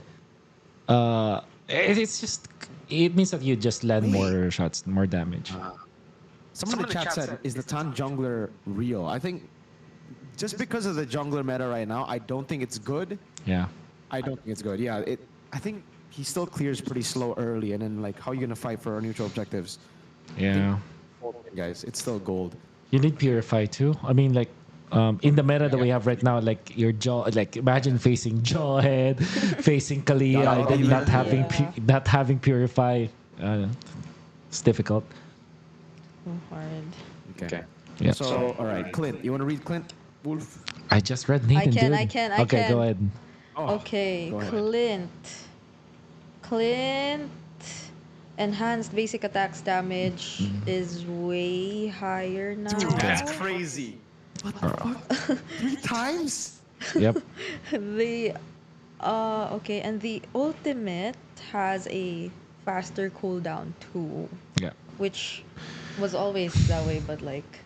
it means that you just land more shots, more damage. Someone in the chat said, "Is Natan jungler real?" I think just because of the jungler meta right now, I don't think it's good. Yeah. I don't think it's good. Yeah, I think he still clears pretty slow early, and then like, how are you gonna fight for our neutral objectives? Yeah. Guys, it's still gold. You need purify too. I mean, like in the meta that we have right now, like your jaw, like imagine facing Jawhead, facing Kalia, and then not having purify. It's difficult. So hard. Okay. Yeah. So, all right, Clint, you want to read Clint Wolf? I just read Nathan. I dude. can. Okay, go ahead. Oh, Okay, go ahead. Clint. Enhanced basic attacks damage is way higher now. Dude, that's crazy. What the fuck? 3 times? Yep. The okay, and the ultimate has a faster cooldown too, Yeah. which was always that way, but like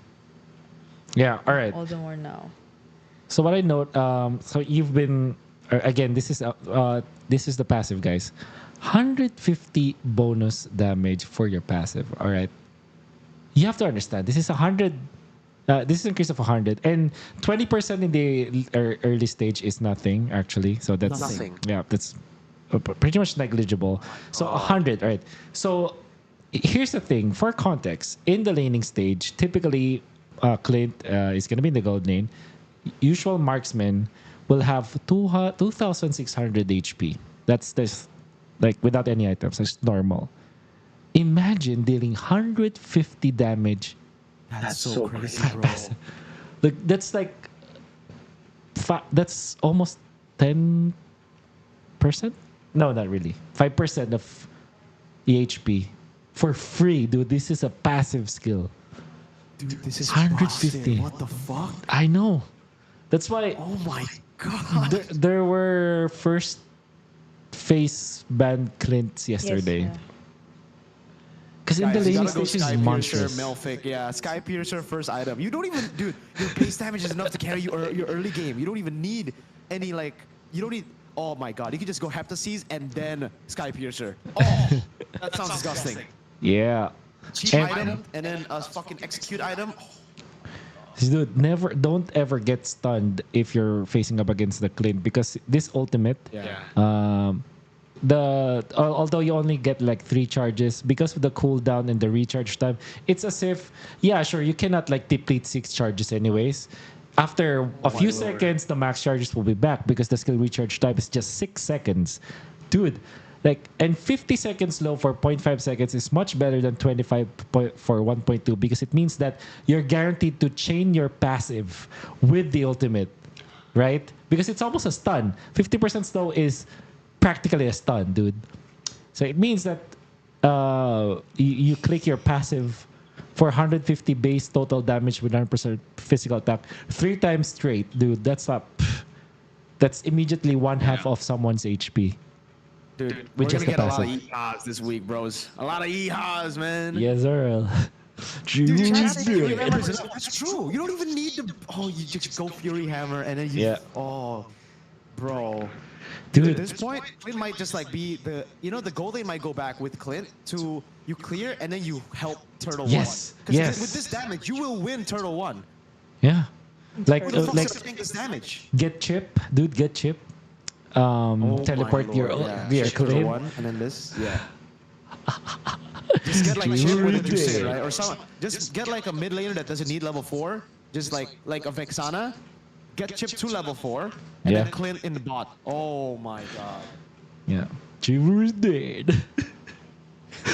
Yeah. All right. all the more now. So what I note, so you've been again. This is the passive, guys. 150 bonus damage for your passive. All right. You have to understand. This is 100. This is an increase of 100, and 20% in the early stage is nothing actually. So that's Nothing. Yeah, that's pretty much negligible. So 100. All right. So here's the thing. For context, in the laning stage, typically Clint is going to be in the gold lane. Usual marksman will have 2,600 HP. That's like without any items, just normal. Imagine dealing 150 damage. That's so crazy, bro. Like that's like that's almost 10%. No, not really. 5% of EHP for free, dude. This is a passive skill. Dude, this is 150. busted. What the fuck? I know. That's why Oh my god. there were first face banned Clints yesterday. Yes, Because in the Guys, you laning gotta go station Sky is Piercer, monstrous. Melfic. Yeah, Sky Piercer first item. You don't even, dude, your base damage is enough to carry your early game. You don't even need any, like, you don't need, oh my god. You can just go Heptaseas and then Sky Piercer. Oh, that sounds disgusting. Yeah. Cheap And- item and then a fucking execute item. Dude, don't ever get stunned if you're facing up against the Clint because this ultimate, Yeah. although you only get like 3 charges because of the cooldown and the recharge time, it's as if yeah, sure, you cannot like deplete 6 charges anyways. After a few seconds, the max charges will be back because the skill recharge time is just 6 seconds, dude. Like, and 50 seconds low for 0.5 seconds is much better than 25 for 1.2 because it means that you're guaranteed to chain your passive with the ultimate, right? Because it's almost a stun. 50% slow is practically a stun, dude. So it means that you click your passive for 150 base total damage with 100% physical attack 3 times straight, dude. That's immediately one half of someone's HP. Dude, With we're just gonna the get a lot of passive. EHAs this week, bros. A lot of EHAs, man. Yes, sir. Dude, that's true. You don't even need to. Oh, you just go Fury Hammer and then you. Yeah. Oh, bro. Dude. At this point, Clint might just like be the. You know, the gold lane might go back with Clint to you clear and then you help Turtle Yes, 1. 'Cause yes. with this damage, you will win Turtle 1. Yeah. Like, Who the fuck's like gonna take this damage? get chip, dude. Get chip. Oh Teleport my your lord, yeah. your Turtle Clint. 1 and then this. Yeah. Just get like chip with a Juice, right? Or some. Just get like a mid laner that doesn't need level 4. Just like a Vexana. Get chip to level 4. And Yeah. then Clint in the bot. Oh my god. Yeah. Chivalry is dead.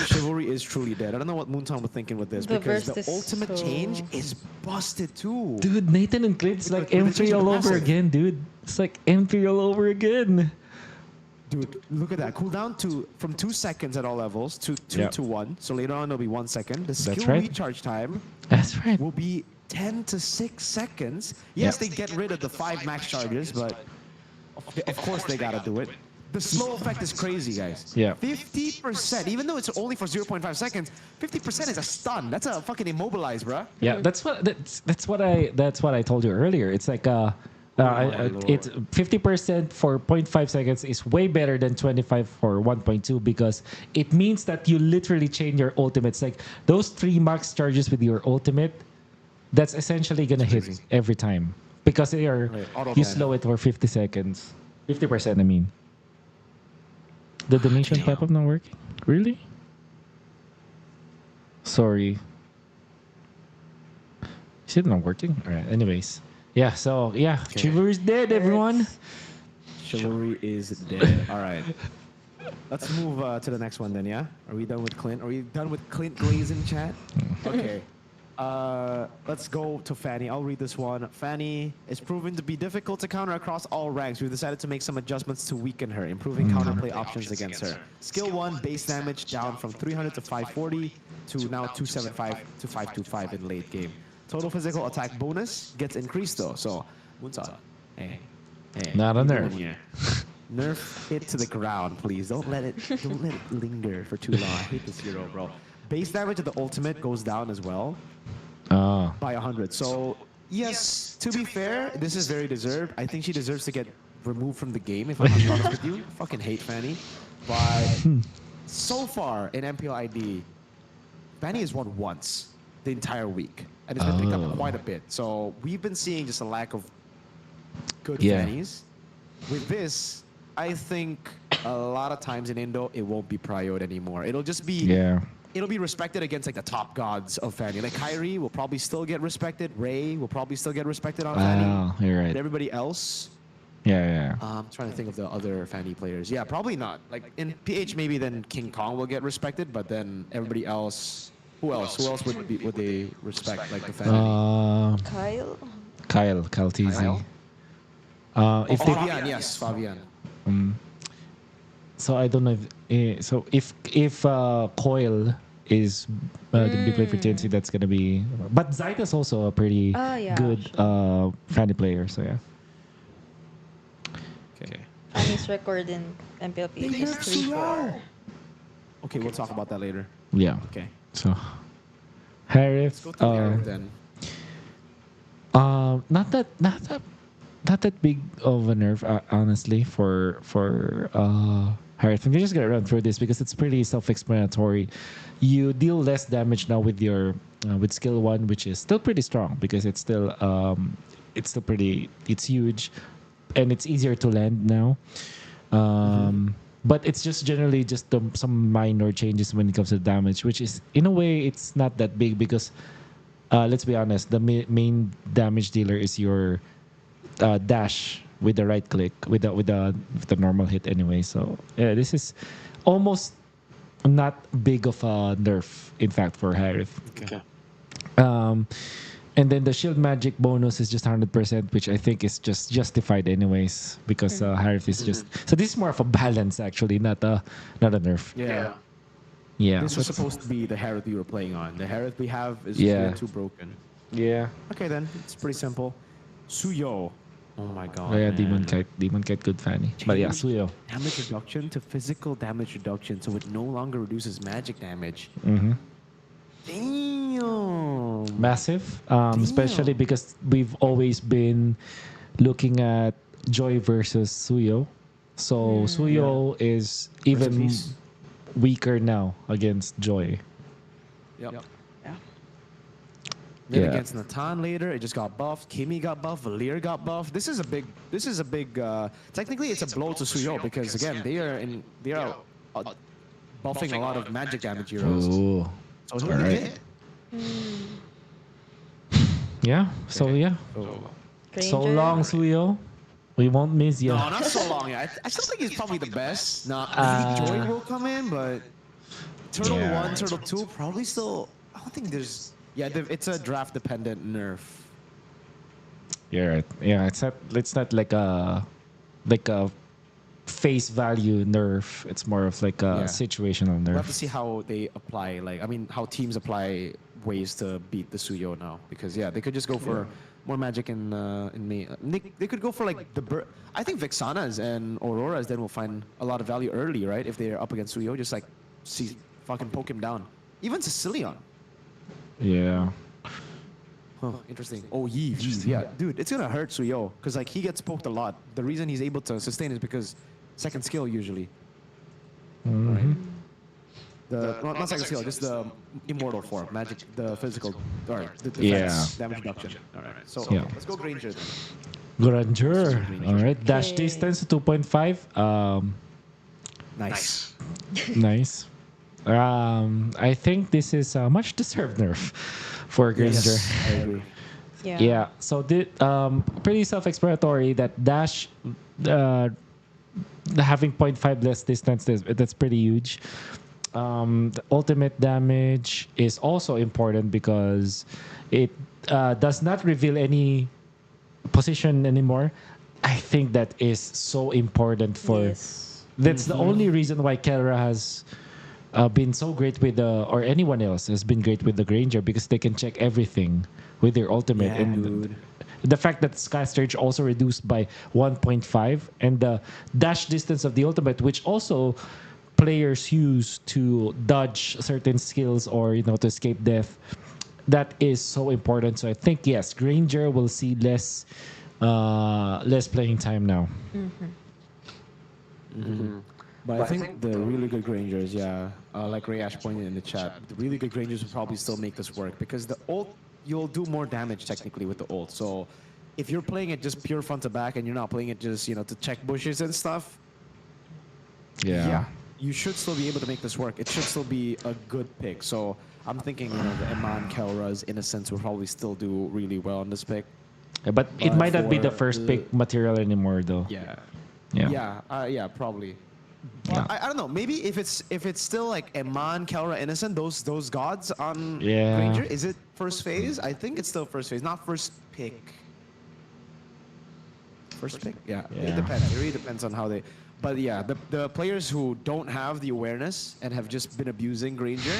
Chivalry is truly dead. I don't know what Moontown was thinking with this The because verse the is ultimate so- change is busted too. Dude, Nathan and Clint's like With the M3 all change of over passive. again, dude. It's like M3 all over again. Dude, look at that. Cooldown from 2 seconds at all levels to 2 Yeah. to 1. So later on it'll be 1 second. The skill right. recharge time That's right. will be 10 to 6 seconds. Yes, Yeah. they get rid of the 5 max charges, but of course they gotta do it. The slow effect is crazy, guys. Yeah. 50%, even though it's only for 0.5 seconds, 50% is a stun. That's a fucking immobilize, bruh. Yeah, that's what I told you earlier. It's like it's 50% for 0.5 seconds is way better than 25 for 1.2 because it means that you literally chain your ultimates. Like those 3 max charges with your ultimate, that's essentially gonna hit every time because they are auto you ban. slow it for 50 seconds. 50%, I mean. The donation pop-up not working? Really? Sorry. Is it not working? Alright, anyways. Yeah, so yeah, Chivalry's dead, everyone. Chivalry is dead. All right. Let's move to the next one then, yeah? Are we done with Clint? Are we done with Clint Glaze in chat? Okay. Let's go to Fanny. I'll read this one. Fanny is proven to be difficult to counter across all ranks. We've decided to make some adjustments to weaken her, improving counterplay options against her. Skill 1, base damage down from 300 to 540 to now 275 to 525 in late game. Total physical attack bonus gets increased though. So, Moonsaw, hey, Not a what are you nerf. doing here? Nerf it to the ground, please. Don't let it linger for too long. I hate this hero, bro. Base damage of the ultimate goes down as well Oh. by 100. So yes, to be fair, this is very deserved. I think she deserves to get removed from the game. If I'm honest with you, fucking hate Fanny. But so far in MPL ID, Fanny has won once the entire week, and it's been picked up quite a bit. So we've been seeing just a lack of good Fannies. With this, I think a lot of times in Indo, it won't be prioed anymore. It'll just be it'll be respected against like the top gods of Fanny. Like Kyrie will probably still get respected. Ray will probably still get respected on Fanny. Wow, you're But right. everybody else, Yeah. I'm trying to think of the other Fanny players. Yeah, probably not. Like in PH, maybe then King Kong will get respected, but then everybody else. Who else? Who else would they respect? Like the Fanny. Kyle. Kyle TZ. Kyle? Oh, If they, Fabian. Yes, Fabian. so I don't know if so if Coil is gonna be played for TNC, that's gonna be. But Zaita's also a pretty Oh, yeah. good Fanny player. So yeah. Okay. Fanny's record in MPLP is 3-4. Okay, we'll talk about that later. Yeah. Okay. So Harif. Go to Harif then. Not that big of a nerf, honestly, for Harith. I'm just gonna run through this because it's pretty self-explanatory. You deal less damage now with your with skill 1, which is still pretty strong because it's still pretty, it's huge, and it's easier to land now. But it's just generally just some minor changes when it comes to damage, which is in a way it's not that big because let's be honest, the main damage dealer is your dash with the right click with the normal hit anyway. So yeah, this is almost not big of a nerf, in fact, for Harif. Okay. And then the shield magic bonus is just 100%, which I think is just justified anyways because Harif is just, so this is more of a balance actually, not a nerf. Yeah. Yeah. This was supposed to be the Harith we were playing on. The Harith we have is too broken. Yeah. Okay then, it's pretty simple. Suyo. Oh my god. Oh, yeah, man. Demon Kite, good Fanny. But yeah, Suyo. Damage reduction to physical damage reduction, so it no longer reduces magic damage. Mm-hmm. Damn. Massive, especially because we've always been looking at Joy versus Suyo. So Suyo is even Recipes. weaker now against Joy. Yep. Yeah. Then against Natan later, it just got buffed. Kimmy got buffed. Valier got buffed. This is a big. Technically, it's a blow to Suyo because again, they are buffing a lot of magic damage heroes. Oh, So who all did right. hit? Yeah. So yeah. So Granger. long, Suyo. We won't miss you. No, not so long. Yeah, I still think he's probably the best. No, I think Joy will come in, but Turtle Yeah. 1, Turtle 2, probably still. I don't think there's. Yeah, it's a draft dependent nerf. You're right. Yeah, it's not like a face value nerf. It's more of like a Yeah. situational We'll have to nerf. see how they apply. How teams apply ways to beat the Suyo now. Because yeah, they could just go for more magic in me. They could go for like I think Vexanas and Auroras then will find a lot of value early, right? If they're up against Suyo, just like fucking poke him down. Even Sicilian. Yeah. Huh, interesting. Oh, Yves. Yeah, dude, it's gonna hurt Suyo because like he gets poked a lot. The reason he's able to sustain is because second skill usually. Right. Not second skill, just the immortal form, magic, the physical, or the defense, damage reduction. All right. So okay, Yeah. let's go Granger then. Granger. All right. Dash Okay. distance to 2.5. Nice. Nice. I think this is a much deserved nerf for Granger. Yes, I agree. Yeah. So pretty self-explanatory that dash having 0.5 less distance, that's pretty huge. The ultimate damage is also important because it does not reveal any position anymore. I think that is so important for. Yes. That's the only reason why Kelra has been so great with or anyone else has been great with the Granger because they can check everything with their ultimate. Yeah, And dude. the fact that Sky Surge also reduced by 1.5 and the dash distance of the ultimate, which also players use to dodge certain skills or to escape death, that is so important. So I think yes, Granger will see less playing time now. But I think the really good Grangers, like Ray Ash pointed in the chat, the really good Grangers will probably still make this work because the ult, you'll do more damage technically with the ult. So if you're playing it just pure front to back and you're not playing it just, to check bushes and stuff, you should still be able to make this work. It should still be a good pick. So I'm thinking, the Eman, Kelras, Innocence will probably still do really well on this pick. But it might not be the for first pick material anymore, though. Yeah. Yeah. Yeah, probably. Yeah. I don't know. Maybe if it's still like Eman, Kelra, Innocent, those gods on Yeah. Granger, is it first phase? I think it's still first phase, not first pick. First pick? Yeah. It Yeah. depends. It really depends on how they. But yeah, the players who don't have the awareness and have just been abusing Granger,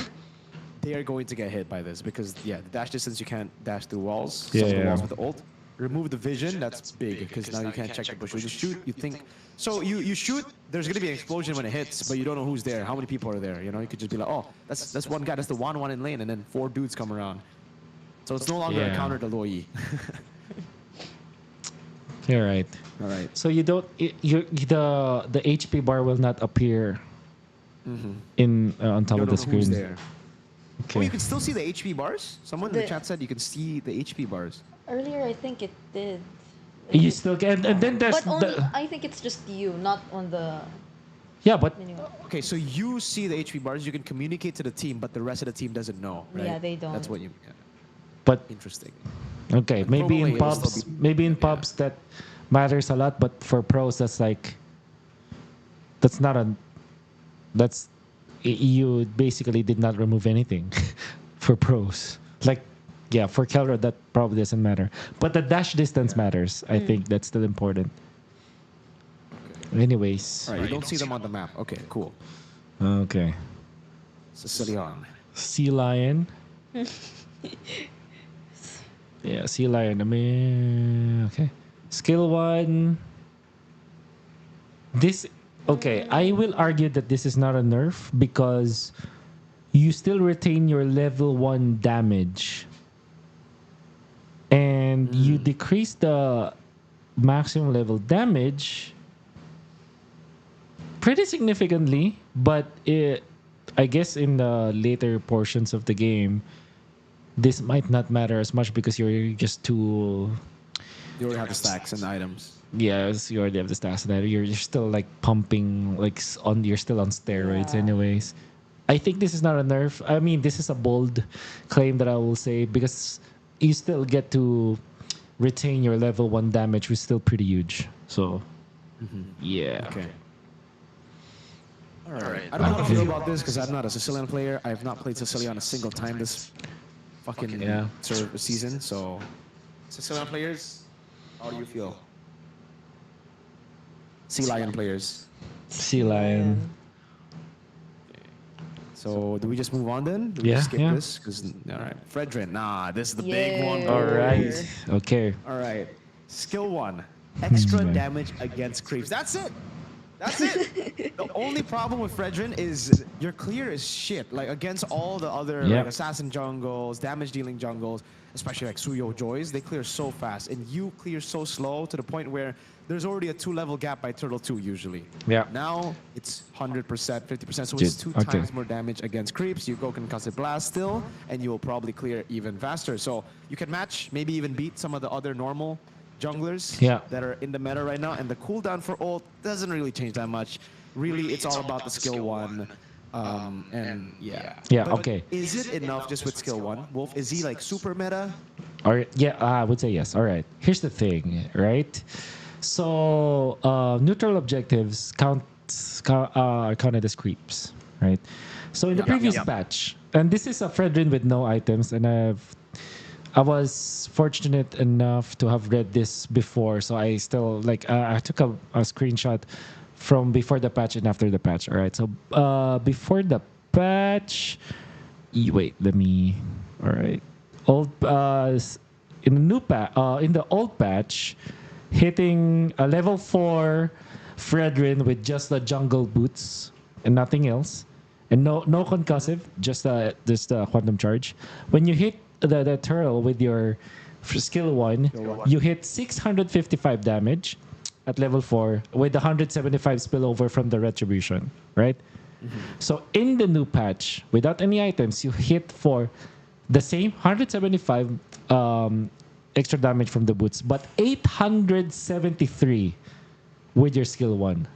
they are going to get hit by this because the dash distance you can't dash through walls. Yeah, Some of the yeah. walls with the ult. Remove the vision, that's big because now you can't check the bush. When you shoot, you think so you shoot. There's gonna be an explosion when it hits, but you don't know who's there, how many people are there. You know, you could just be like, oh, that's one guy, that's the one in lane, and then 4 dudes come around. So it's no longer a Yeah. counter to Loi. You're right. All right. So you don't the HP bar will not appear in on top You of don't the know who's screen. there. Oh, Okay. you can still see the HP bars? Someone in the The- chat said you can see the HP bars. Earlier, I think it did. You still can, and then there's But only, the, I think it's just you, not on the yeah, but menu. Okay, so you see the HP bars, you can communicate to the team, but the rest of the team doesn't know, right? Yeah, they don't. That's what you... Yeah. but Interesting. okay, maybe in probably it will pubs, still be- maybe in pubs that matters a lot, but for pros that's like that's not a that's you basically did not remove anything for pros. Like yeah, for Kelra that probably doesn't matter, but the dash distance matters. I think that's still important. Anyways, All right, you don't see them on the map. Okay, cool. okay, Sicilian. Sea Lion. Yeah, Sea Lion. I mean, okay. Skill 1. This, okay, I will argue that this is not a nerf because you still retain your level 1 damage. And you decrease the maximum level damage pretty significantly, but I guess in the later portions of the game, this might not matter as much because you're just too. You already have the stacks and the items. Yes, you already have the stats there. You're still like pumping, like you're still on steroids, Yeah. anyways. I think this is not a nerf. I mean, this is a bold claim that I will say because you still get to retain your level 1 damage, which is still pretty huge. So, yeah. Okay. All right. I don't know how to feel about this because I'm not a Sicilian player. I have not played Sicilian a single time this fucking Yeah. season. So, Sicilian players, how do you feel? Sea Lion players. Sea Lion. So, do we just move on then? Do we Yeah, just skip yeah. this? All right. Fredrin. Nah, this is the big one. Yeah. All right. boys. Okay. All right. Skill 1. Extra Hmm. damage against creeps. That's it. That's it. The only problem with Fredrin is your clear is shit. Like against all the other Yep. like, assassin jungles, damage dealing jungles, especially like Suyo Joys, they clear so fast. And you clear so slow to the point where there's already a 2-level gap by Turtle 2 usually. Yeah. Now it's 100%, 50%. So Dude, it's 2 okay. times more damage against creeps. You go concussive blast still, and you will probably clear even faster. So you can match, maybe even beat some of the other normal junglers Yeah. that are in the meta right now. And the cooldown for ult doesn't really change that much. Really, it's all about the skill 1. And yeah. Yeah, But okay. Is it enough just with skill 1? Wolf, is he like super meta? All right. Yeah, I would say yes. All right. Here's the thing, right? So neutral objectives are counted as creeps, right? So in the previous patch, and this is a Fredrin with no items, and I was fortunate enough to have read this before, so I still like I took a screenshot from before the patch and after the patch. All right. So before the patch, wait, let me. All right. Old in the new in the old patch, hitting a level 4 Fredrin with just the jungle boots and nothing else, and no concussive, just the quantum charge. When you hit the turtle with your skill 1, you hit 655 damage at level 4 with 175 spillover from the retribution, right? So in the new patch, without any items, you hit for the same 175 extra damage from the boots, but 873 with your skill 1.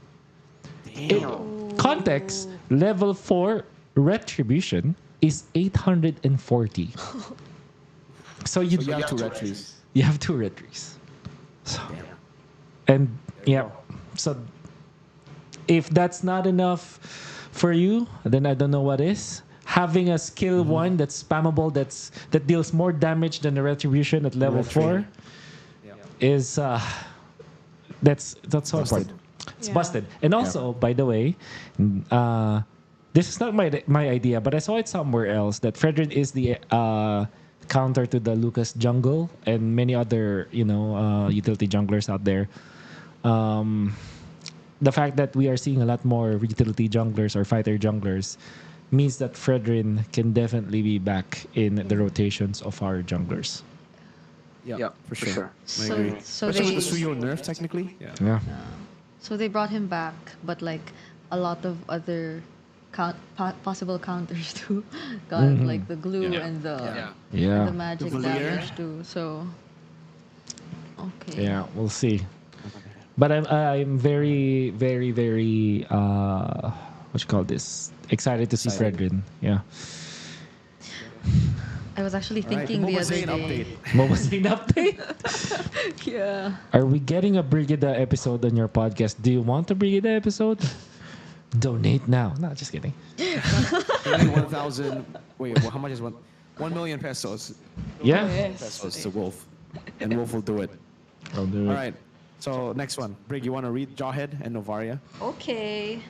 Context, level 4 retribution is 840. So you So you have 2 retries. you have 2 retrees. So, and yeah, so if that's not enough for you, then I don't know what is. Having a skill 1 that's spammable, that deals more damage than the retribution at level 4 is that's so important. It's busted. And also, by the way, this is not my idea, but I saw it somewhere else that Fredrin is the counter to the Lucas jungle and many other utility junglers out there. The fact that we are seeing a lot more utility junglers or fighter junglers means that Fredrin can definitely be back in the rotations of our junglers. Yeah, for sure. I So, agree. so Especially they with the Suyo nerf, technically. Yeah. so they brought him back, but like a lot of other possible counters too. Got like the glue and the Yeah. magic The Valier. damage too. So okay. Yeah, we'll see. But I'm very, very, very what you call this? Excited to see Fredrin. Yeah. I was actually All right, thinking the Momo other Zane day. update. What was the update? Yeah. Are we getting a Brigida episode on your podcast? Do you want a Brigida episode? Donate now. No, just kidding. Only 1,000. Wait, how much is 1 million pesos? Yeah. Pesos to Wolf, and Wolf will do it. I'll do it. All right. So next one, Brig, you want to read Jawhead and Novaria? Okay.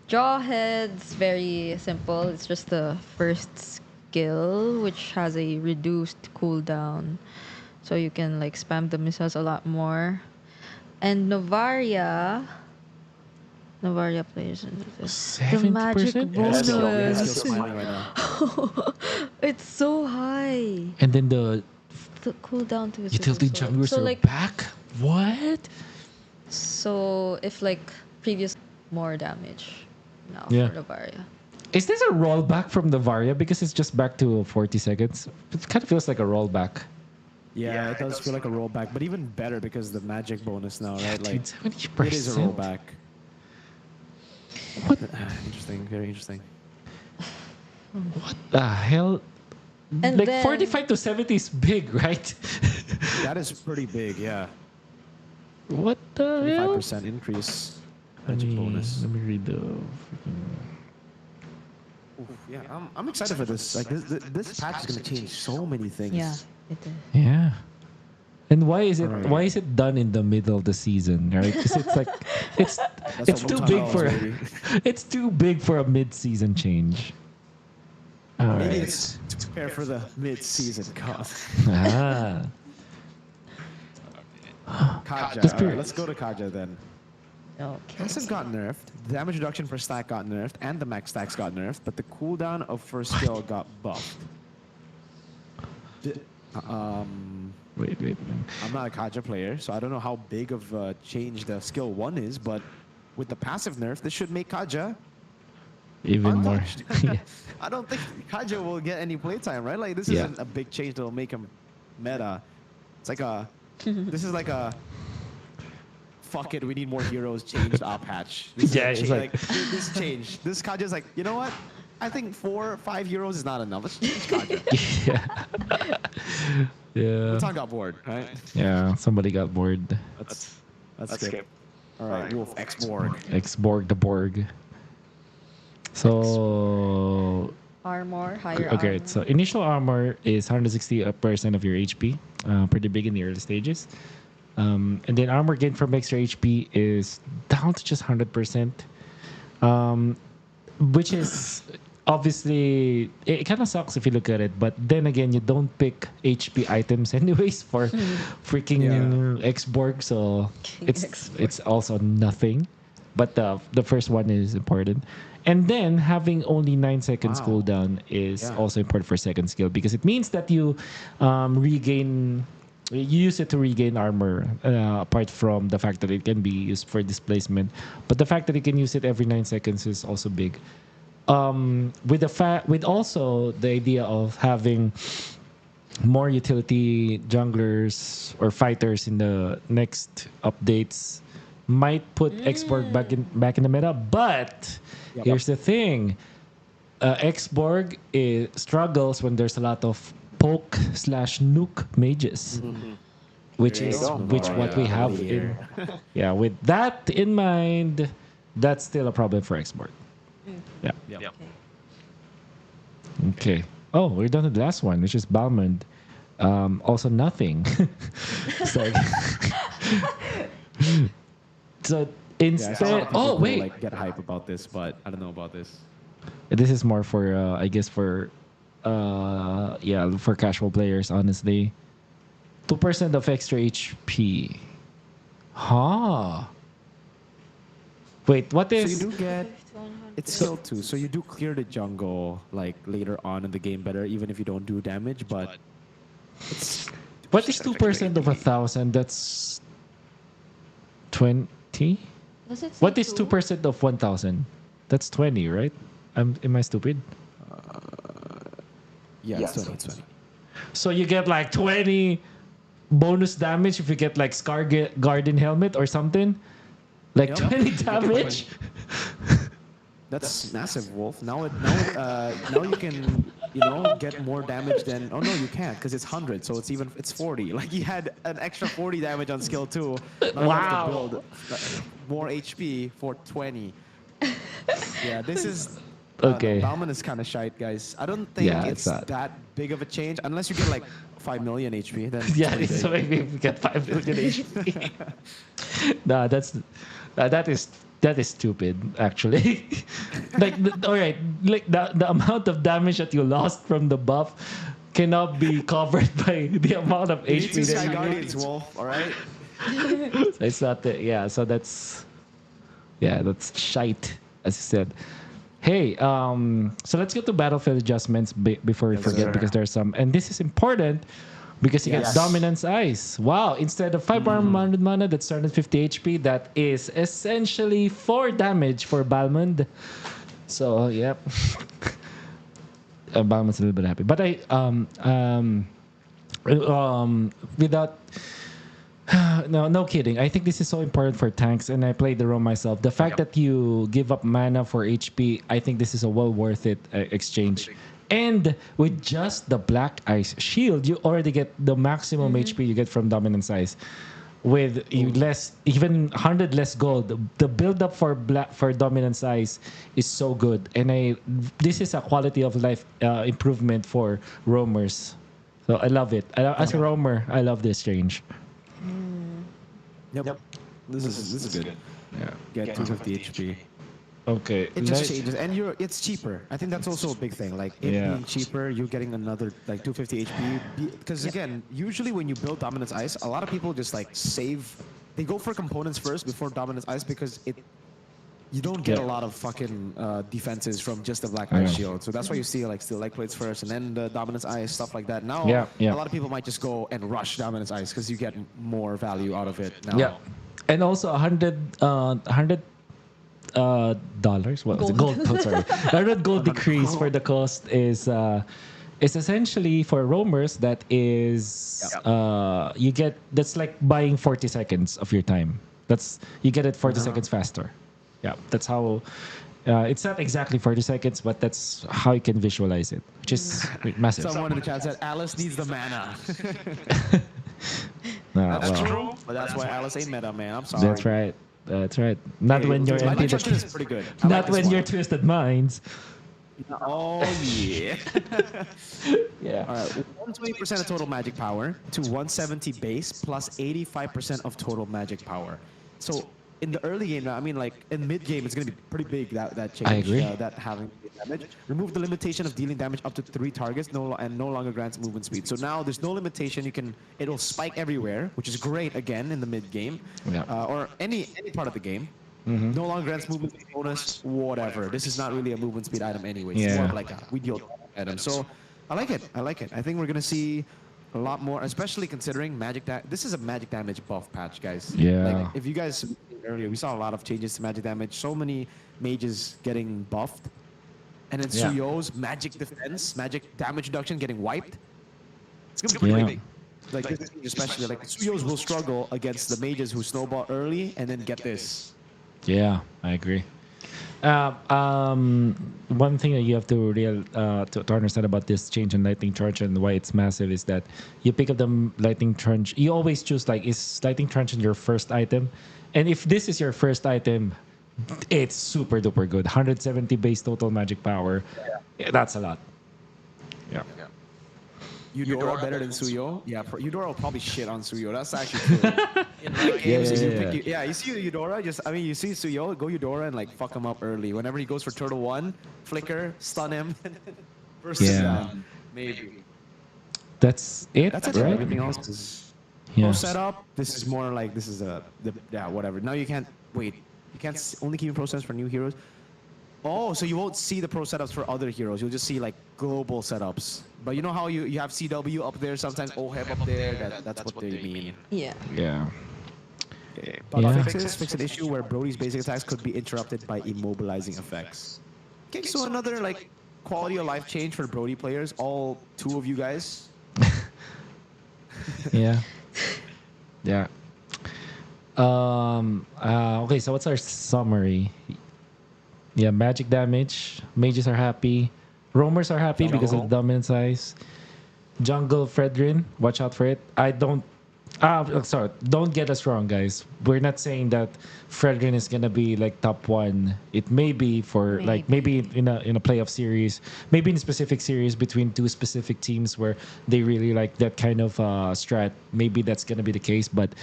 Jawhead's very simple. It's just the first skill, which has a reduced cooldown. So you can like spam the missiles a lot more. And Novaria plays into this. The 70%? magic Yeah, Let's go. Yeah, bonus. he's still smiling right now. It's so high. And then the The cooldown to it. utility junglers so are like back? What? so if like previous more damage now Yeah. for Novaria. Is this a rollback from the Varia? Because it's just back to 40 seconds. It kind of feels like a rollback. Yeah, it does feel like a rollback, but even better because the magic bonus now, right? Like Dude, 70%. it is a rollback. What? Interesting, very interesting. What the hell? And like then- 45 to 70 is big, right? That is pretty big, yeah. What the hell? 5% increase. Let Magic me, bonus. let me read the freaking... Oof, yeah, I'm excited for this. Like this patch is gonna change so many things. Yeah, it is. Yeah. And why is it Alright. why is it done in the middle of the season, right? Because it's like it's That's what too Wutan big calls, for baby. it's too big for a mid-season change. All Maybe right. it's to prepare for the mid-season cut. Ah. Kaja. Let's All be- right, let's go to Kaja then. Okay. Passive got nerfed, the damage reduction per stack got nerfed, and the max stacks got nerfed, but the cooldown of first skill got buffed. Wait. I'm not a Kaja player, so I don't know how big of a change the skill 1 is, but with the passive nerf, this should make Kaja Even more. untouched. Yeah. I don't think Kaja will get any playtime, right? Like, this Yeah. isn't a big change that will make him meta. It's like a... this is like a... Fuck it, we need more heroes changed up patch. This is Yeah, a it's cha- like- this change. This Kaja's like, you know what? I think 4 or 5 heroes is not enough. Let's change Kaja. yeah. Yeah. Natan got bored, right? Yeah, somebody got bored. Let's skip. All right, Wolf X Borg. Ex-Borg the Borg. So Armor, higher okay, armor. so initial armor is 160% of your HP, pretty big in the early stages. And then armor gain from extra HP is down to just 100%, which is obviously it kind of sucks if you look at it. But then again, you don't pick HP items anyways for freaking X-Borg, so it's X-Borg. it's also nothing. But the first one is important. And then having only 9 seconds Wow. cooldown is Yeah. also important for second skill because it means that you regain. You use it to regain armor, apart from the fact that it can be used for displacement. But the fact that you can use it every 9 seconds is also big. With also the idea of having more utility junglers or fighters in the next updates might put X-Borg back in the meta. But here's the thing: X-Borg struggles when there's a lot of poke/nuke mages. which There you is go. which what we have in. Yeah, with that in mind, that's still a problem for export. Yeah. Yep. Yep. Okay. Okay. Oh, we're done with the last one, which is Balmond. Also nothing. so, so Yeah, I saw a lot instead, of people oh go, wait, like get hype about this, but I don't know about this. this is more for I guess for yeah, for casual players. Honestly, 2% of extra HP. Huh. Wait, what So you is? do get it's skill 2, so you do clear the jungle like later on in the game better, even if you don't do damage. But it's What is 2% of 1,000? That's 20. Does it say What is two? 2% of 1,000? That's 20, right? Am I stupid? yeah, it's 20, it's 20. So you get like 20 bonus damage if you get like Garden Helmet or something? Like Yep. 20 damage? That's massive, Wolf. Now you can get more damage than. Oh no, you can't because it's 100, so it's 40. Like he had an extra 40 damage on skill 2. Now you have to build more HP for 20. Yeah, this is. Okay. Bauman is kind of shite, guys. I don't think Yeah, it's it's not. that big of a change unless you get like 5 million HP. Then it's Yeah, pretty so big. maybe we get 5 million HP. Nah, that is stupid, actually. All right, like the amount of damage that you lost from the buff cannot be covered by the amount of You need HP to that Sky you Guardians, Wolf. All right. it's not the, yeah, so that's shite, as you said. Hey, so let's get to battlefield adjustments before we Yes, forget, sir. because there's some, and this is important because you Yes. get dominance ice. Wow, instead of 500 mana, that's 250 HP. That is essentially 4 damage for Balmond. So yep, Balmond's a little bit happy, but without. No kidding. I think this is so important for tanks, and I played the role myself. The fact that you give up mana for HP, I think this is a well worth it exchange. And with just the Black Ice Shield, you already get the maximum HP you get from Dominance Ice. With even 100 less gold, the build up for Dominance Ice is so good, and this is a quality of life improvement for roamers. So I love it. As a roamer, I love this change. Yep. This is good. Yeah. Get 250 HP. Okay. It just changes, and it's cheaper. I think that's also a big thing. Like it Yeah. being cheaper, you're getting another like 250 HP. Because again, usually when you build Dominance Ice, a lot of people just like save. They go for components first before Dominance Ice because you don't get a lot of fucking defenses from just the Black Ice Shield. So that's why you see like Steel Leg Plates first, and then the Dominance Ice, stuff like that. Now, a lot of people might just go and rush Dominance Ice because you get more value out of it now. Yeah, and also $100 dollars. What was it? Gold. Oh, sorry, 100 gold decrease for the cost is essentially for roamers. That is you get, that's like buying 40 seconds of your time. You get it 40 seconds faster. Yeah, that's how. It's not exactly 40 seconds, but that's how you can visualize it, which is massive. Someone in the chat said Alice needs the mana. That's True, but that's why Alice ain't meta, man. I'm sorry. That's right. That's right. Not when you're My empty. construction is pretty good. I like Not this when one. you're twisted minds. Oh yeah. Yeah. All right, 120% of total magic power to 170 base plus 85% of total magic power. So in the early game, I mean, like in mid game, it's gonna be pretty big that change. I agree. That having damage. Remove the limitation of dealing damage up to 3 targets, and no longer grants movement speed. So now there's no limitation. It'll spike everywhere, which is great again in the mid game, or any part of the game. No longer grants movement speed bonus, whatever. This is not really a movement speed item anyway. It's more of like a we deal item. So I like it. I think we're gonna see a lot more, especially considering this is a magic damage buff patch, guys. Yeah. Like, if you guys earlier, we saw a lot of changes to magic damage. So many mages getting buffed, and then Suyo's magic defense, magic damage reduction getting wiped. It's gonna be pretty big. Like this, especially like Suyo's will struggle against the mages who snowball early and then get this. Yeah, I agree. One thing that you have to to understand about this change in lightning charge and why it's massive is that you pick up the lightning charge. You always choose like, is lightning charge in your first item, and if this is your first item, it's super duper good. 170 base total magic power. Yeah, that's a lot. Yeah. Eudora better than Suyo? Yeah, Eudora will probably shit on Suyo. That's actually true. In ranked games, you see Eudora, you see Suyo, go Eudora and like fuck him up early. Whenever he goes for Turtle 1, flicker, stun him, burst him down. Maybe. That's it, That's it, right? everything else is pro setup. This is more like, this is whatever. Now you can't, wait, you can't only keep pro setups for new heroes? Oh, so you won't see the pro setups for other heroes. You'll just see like global setups. But you know how you have CW up there, sometimes OHEB up there? That's what they mean. Yeah. Yeah. Okay. Bug fixes. Fix an issue where Brody's basic attacks could be interrupted by immobilizing effects. Okay, so another like quality of life change for Brody players. All 2 of you guys. Yeah. Yeah. Okay, so what's our summary? Yeah, magic damage. Mages are happy. Roamers are happy because of the dominant size. Jungle Fredrin, watch out for it. I don't. Sorry, don't get us wrong, guys. We're not saying that Fredrin is gonna be like top 1. It may be for like maybe in a playoff series, maybe in a specific series between 2 specific teams where they really like that kind of strat. Maybe that's gonna be the case, but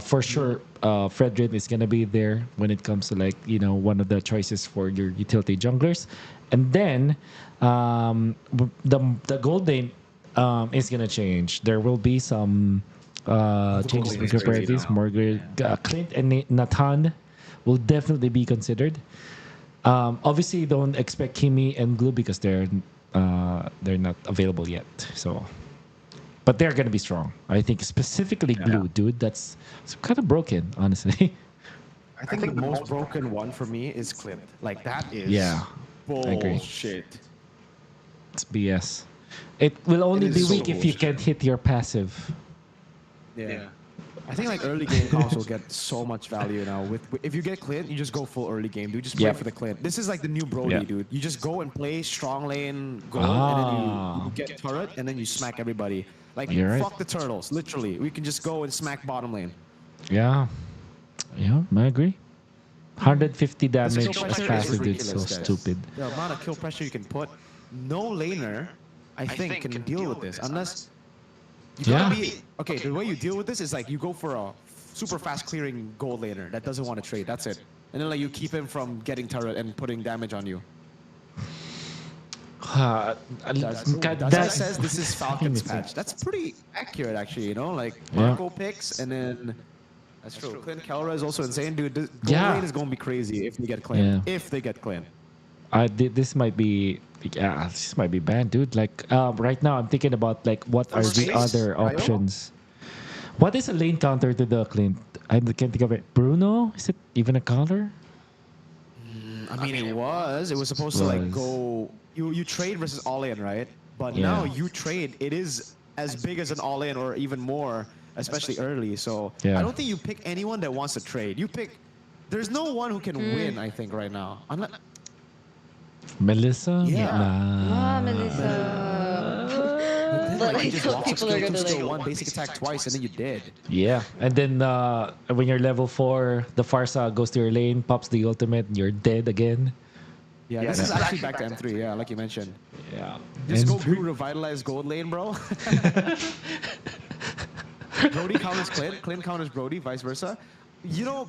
for sure, Fredrin is gonna be there when it comes to like one of the choices for your utility junglers, and then the gold lane is gonna change. There will be some. Changes in priorities. Clint and Natan will definitely be considered. Obviously, don't expect Kimmy and Glue because they're not available yet. So, but they're gonna be strong. I think specifically Glue, dude. That's kind of broken, honestly. I think the most broken one for me is Clint. Like that is bullshit. It's BS. It will only be weak if you can't hit your passive. Yeah. I think like early game comps will get so much value now. If you get Clint, you just go full early game, dude. Just play for the Clint. This is like the new Brody, dude. You just go and play strong lane gold, and then you get turret, and then you smack everybody. Like fuck the turtles, literally. We can just go and smack bottom lane. Yeah, I agree. 150 damage as passive, dude. So stupid. The amount of kill pressure you can put, no laner, I think, can deal with this unless. You gotta be, okay, the way you deal with this is like you go for a super fast clearing gold laner that doesn't want to trade. That's it. And then like you keep him from getting turret and putting damage on you. That says this is Falcon's patch. That's pretty accurate, actually. Like Marco picks and then that's true. Clint Kelra is also insane, dude. Gold lane is gonna be crazy if they get Clint. If they get Clint. This might be banned, dude. Like right now, I'm thinking about like what are the other options. What is a lane counter to the Clint? I can't think of it. Bruno? Is it even a counter? I mean, it was supposed to like go. You trade versus all in, right? But now you trade. It is as big as an all in or even more, especially early. So I don't think you pick anyone that wants to trade. You pick. There's no one who can win. I think right now. Melissa? Melissa. But I thought people are gonna like one basic attack twice and then you dead. Yeah, and then when you're level 4, the Farsa goes to your lane, pops the ultimate, and you're dead again. Yeah, this is actually back to M3. Yeah, like you mentioned. Yeah. Just go blue revitalize gold lane, bro. Brody counters Clint. Clint counters Brody, vice versa.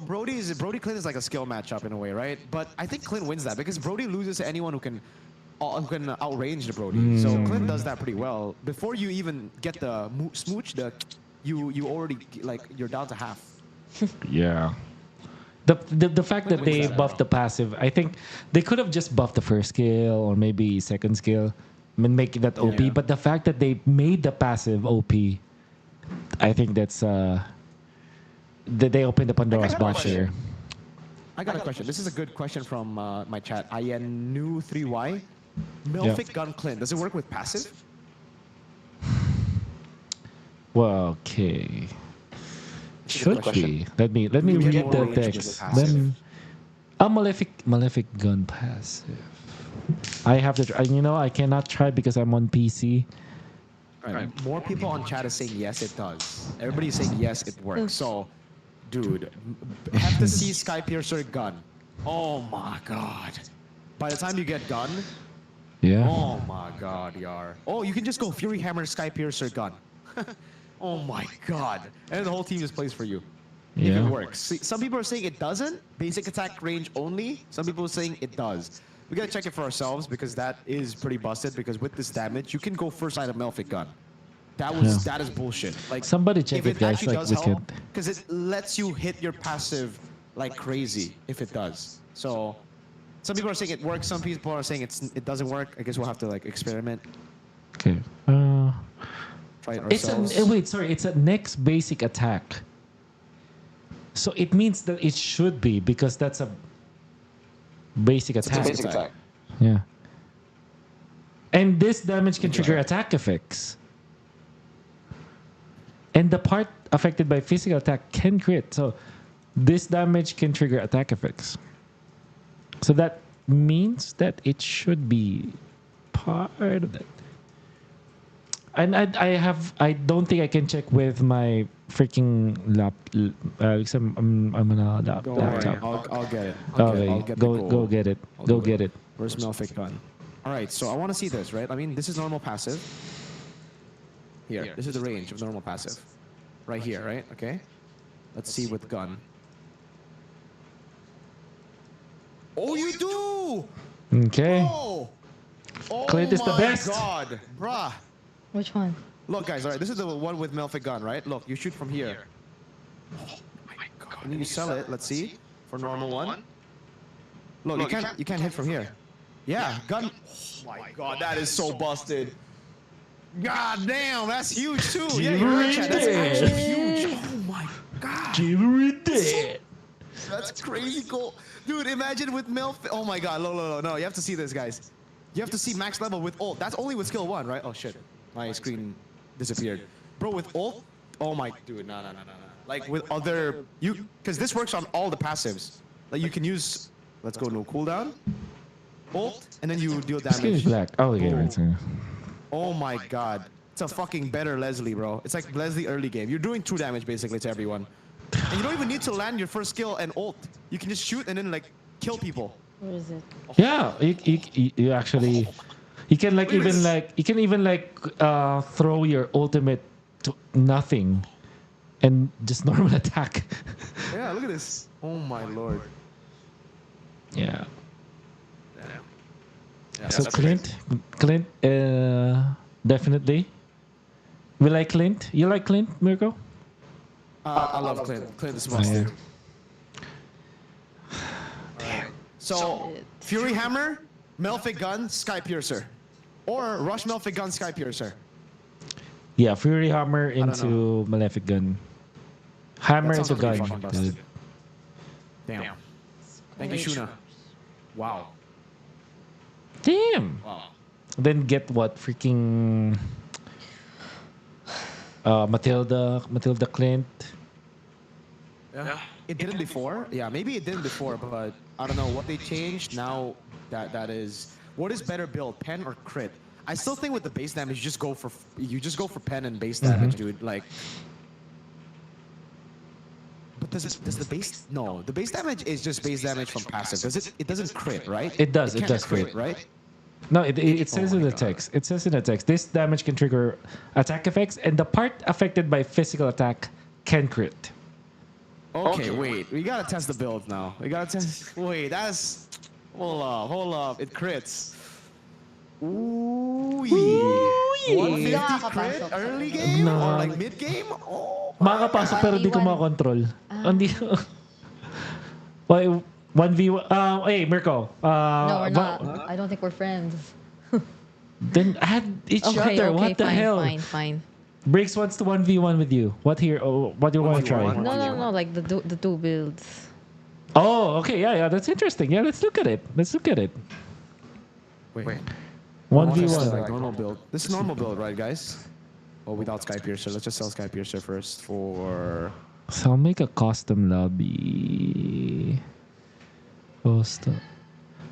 Brody Clint is like a skill matchup in a way, right? But I think Clint wins that because Brody loses to anyone who can outrange the Brody. So Clint does that pretty well. Before you even get the smooch, you already like you're down to half. Yeah. The fact that they buffed the passive, I think they could have just buffed the first skill or maybe second skill, and making that OP. But the fact that they made the passive OP, I think that's they opened the Pandora's box here. I got a question. This is a good question from my chat. INU3Y. Melfic Gun Clint. Does it work with passive? Well, okay. Should be. Let me read the text. A malefic gun passive. I have to try. You know, I cannot try because I'm on PC. Right. More people on chat is saying yes, it does. Everybody's saying yes, it works. So, dude, have to see Sky Piercer gun. Oh my god. By the time you get gun, Yeah. oh my god, Yar. Oh, you can just go Fury Hammer Sky Piercer gun. Oh my god. And the whole team just plays for you. If Yeah. it works. See, some people are saying it doesn't. Basic attack range only. Some people are saying it does. We gotta check it for ourselves because that is pretty busted. Because with this damage, you can go first item Malefic gun. That is bullshit. Like Somebody check if it, guys, actually like does we help, could. because it lets you hit your passive like crazy if it does. So some people are saying it works. Some people are saying it doesn't work. I guess we'll have to like experiment, Okay. try it It's ourselves. wait, sorry. It's a next basic attack. So it means that it should be because that's a basic attack. basic attack. Yeah. And this damage can trigger attack effects. And the part affected by physical attack can crit. So this damage can trigger attack effects. So that means that it should be part of that. And I don't think I can check with my freaking I'm on a Don't worry, laptop. I'll get it. Okay, I'll get the go goal. get it. I'll Go do get it. Where's Malefic gun? All right, so I want to see this, right? I mean, this is normal passive. Here, this is the range of normal passive. Right here, right? Okay. Let's see with gun. Oh, you do! Okay. Oh! Oh Clint is the best. my god, bruh. Which one? Look, guys, all right, this is the one with Malefic gun, right? Look, you shoot from here. Oh my god. And then you sell it, let's see, for normal one. Look, you can't hit from here. Yeah, gun. Oh my god, that is so busted. God damn, that's huge too. Yeah, you're right, Chad. That's actually huge. Oh my god. Jewelry dead. That's crazy cool. Dude, imagine with Malefic. Oh my god, no. You have to see this, guys. You have to see max level with ult. That's only with skill 1, right? Oh shit. My screen disappeared. Bro, with ult? Oh my, dude, no. Like with other, because this works on all the passives. Like you can use, let's go no cooldown, ult, and then you deal Skin is damage. black. Oh, okay. Boom. Right, so- Oh my god. It's a fucking better Leslie, bro. It's like Leslie early game. You're doing true damage basically to everyone. And you don't even need to land your first skill and ult. You can just shoot and then like kill people. Where is it? Yeah, you actually you can like even like you can even like throw your ultimate to nothing and just normal attack. Yeah, look at this. Oh my lord. Yeah. Yeah, So that's Clint, definitely. We like Clint. You like Clint, Mirko? I love Clint. Clint is Oh, busted. yeah. So, Fury Hammer, Malefic Gun, Sky Piercer. Or Rush Malefic Gun, Sky Piercer. Yeah, Fury Hammer don't into Malefic Gun. Hammer That into sounds pretty gun. fucking busted. Damn. Thank you, Shuna. Wow. Damn. Wow. Then get what? Freaking Matilda Clint. Yeah. It didn't before. Yeah, maybe it didn't before, but I don't know what they changed. Now that is what is better build, pen or crit? I still think with the base damage, you just go for pen and base damage, dude. Like, but does the base? No, the base damage is just base damage from passive. Does it? It doesn't crit, right? It does. It can't does crit. right? No, it says Oh in my the God. text. It says in the text. This damage can trigger attack effects, and the part affected by physical attack can crit. Okay, wait. We gotta test the build now. We gotta test. Wait, that's. Hold up. It crits. Ooh, Ooh, 150 crit early game No. or like mid game? Oh, my Makakapasok pero di ko 1v1. makontrol. Hindi. Why 1v1? Hey, Mirko. No, we're not. I don't think we're friends. Then add each Okay, other. okay, What the fine, hell? fine. Briggs wants to 1v1 with you. What here? Oh, what do you want to try? 1v1? No, like the two builds. Oh, okay. Yeah. That's interesting. Yeah, let's look at it. Wait. 1v1. Like normal build. This is normal build, right, guys? Oh, without Sky Piercer. Let's just sell Sky Piercer first for. So I'll make a custom lobby. Post.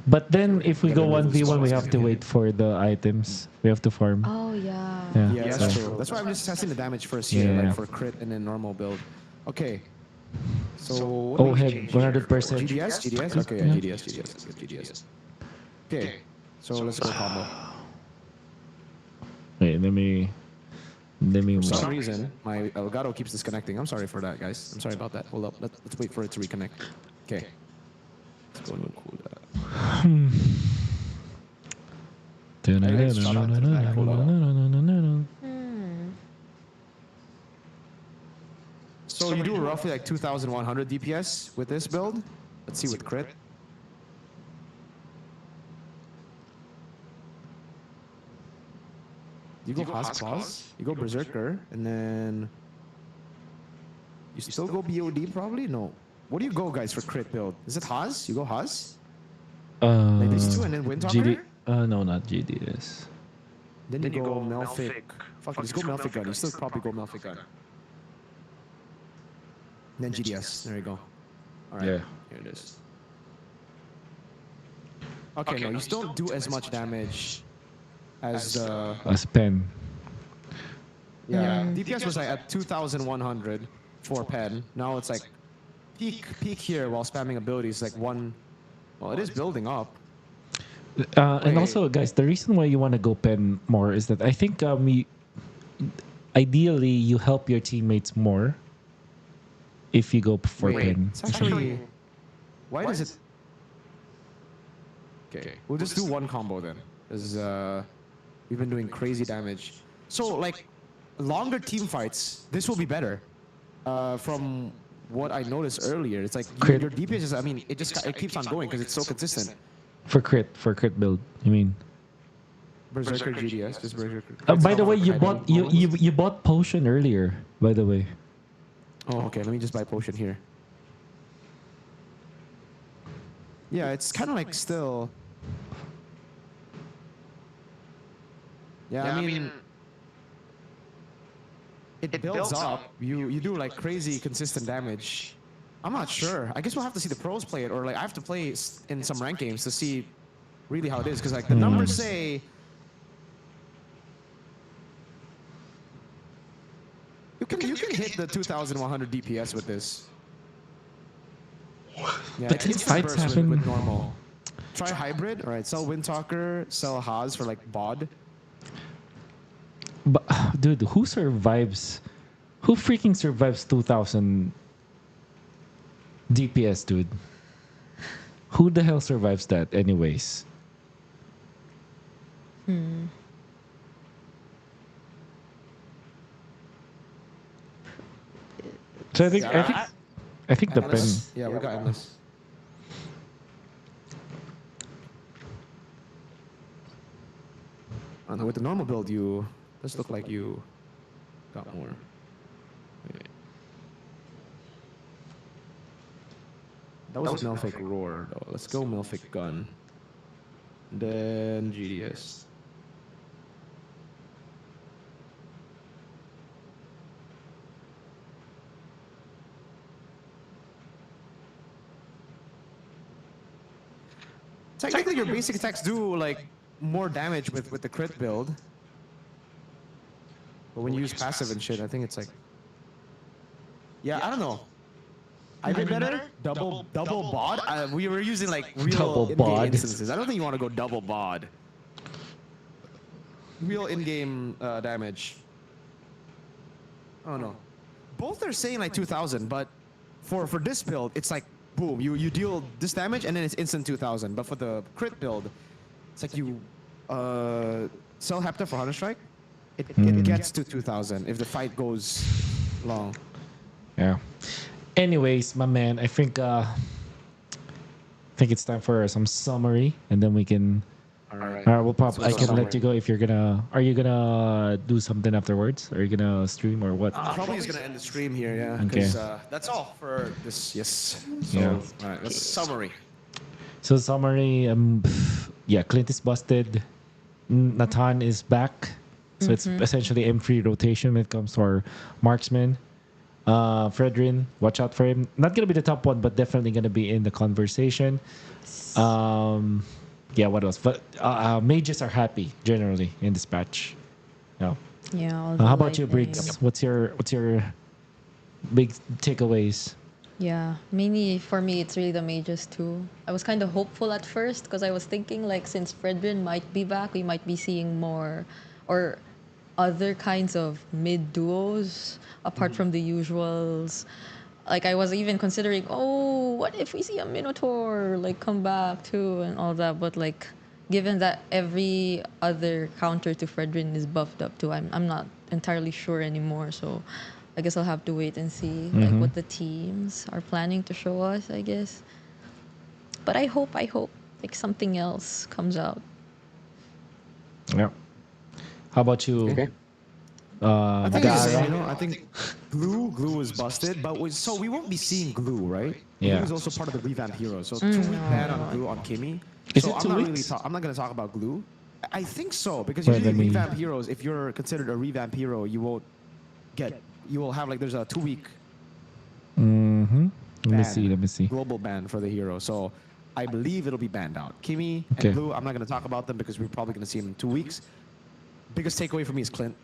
But then if we Yeah, go but it's 1v1, we just have to gonna wait for the items. We have to farm. Oh yeah. Yeah. Yeah, that's so- true. That's why I'm just testing the damage first here, Yeah. like for crit and then normal build. Okay. So what Oh, do we head change 100%. here? GDS? GDS? Okay, Yeah. GDS, GDS. Let's get GDS. Okay. So let's go combo. Wait, let me. For some reason, my Elgato keeps disconnecting. I'm sorry for that, guys. I'm sorry about that. Hold up. Let's wait for it to reconnect. Okay. Let's go and cool that. So you do roughly like 2,100 DPS with this build. Let's see with crit. You go Haas Claws, you go Berserker, and then you still go BOD probably? No. What do you go, guys, for crit build? Is it Haas? You go Haas? Like these two and then Windtalker? No, not GDS. Then you go Melphic. Fuck, just go Melphic Gun. You still probably go Melphic Gun. And then GDS. There you go. Alright. Yeah. Here it is. Okay, no, you still do as much damage as the... As pen. Yeah, DPS was like at 2,100 for pen. Now it's like peak here while spamming abilities like one. Well, it is building up. And Wait. also, guys, the reason why you want to go pen more is that I think ideally you help your teammates more if you go for pen. It's actually. Why does it? Okay, we'll just do one combo then, because we've been doing crazy damage. So like, longer team fights, this will be better. From what I noticed earlier, it's like your DPS is. I mean, it keeps on going because it's so consistent. For crit build, you mean? Berserker GDS, just Berserker. By the way, you bought potion earlier. By the way. Oh, okay. Let me just buy potion here. Yeah, it's kind of like still. Yeah, I mean, it builds up. You do like crazy consistent damage. I'm not sure. I guess we'll have to see the pros play it, or like I have to play in some ranked games to see really how it is. Because like the numbers say you can hit the 2,100 DPS with this. Yeah, But it's fights burst happen- with normal. Try hybrid. All right, sell Windtalker, sell Haas for like bod. But dude, who survives? Who freaking survives 2,000 DPS, dude? Who the hell survives that, anyways? So I think the pen. Endless? Yeah, we got endless. And with the normal build, you does look like you got more. Wait. That was Melphic Roar, though. Let's go Melphic Gun. Then GDS. Technically, your basic attacks do like more damage with the crit build. But when you use passive and shit, I think it's like. Yeah, I don't know. I did better. Double bod. We were using like real Double in-game bod. instances. I don't think you want to go double bod. Real in-game damage. Oh no. Both are saying like 2,000, but for this build, it's like boom. You deal this damage and then it's instant 2,000. But for the crit build, it's like you sell Hepta for Hunter Strike. It gets to 2,000 if the fight goes long. Yeah. Anyways, my man, I think it's time for some summary, and then we can. All right. We'll I can let you go if you're gonna. Are you gonna do something afterwards? Are you gonna stream or what? Probably is gonna end the stream here, yeah. Okay. Because that's all for this. Yes. So, Yeah. all right. Let's summary. So summary, yeah, Clint is busted. Natan is back. So it's essentially M3 rotation when it comes to our marksman. Fredrin, watch out for him. Not gonna be the top one, but definitely gonna be in the conversation. Um, yeah, what else? But mages are happy generally in this patch. Yeah. Yeah, all the How about you, lightning. Briggs? What's your big takeaways? Yeah, mainly for me, it's really the mages too. I was kind of hopeful at first because I was thinking like since Fredrin might be back, we might be seeing more or other kinds of mid duos apart from the usuals. Like I was even considering, oh, what if we see a Minotaur like come back too and all that. But like, given that every other counter to Fredrin is buffed up too, I'm not entirely sure anymore. So I guess I'll have to wait and see like what the teams are planning to show us. I guess, but I hope like something else comes out. Yeah. How about you, Okay. I think it's the same, Dara? I think glue is busted, but so we won't be seeing glue, right? Yeah. Glue is also part of the revamp hero, so 2 week ban on glue on Kimmy. Is So it I'm 2 not weeks? I'm not gonna talk about glue. I think so because Wait, usually let me- revamp heroes, if you're considered a revamp hero, you will have like there's a 2 week Mm-hmm. Let me ban, see. Let me see. global ban for the hero. So I believe it'll be banned out. Kimmy Okay. and Blue, I'm not going to talk about them because we're probably going to see them in 2 weeks. Biggest takeaway for me is Clint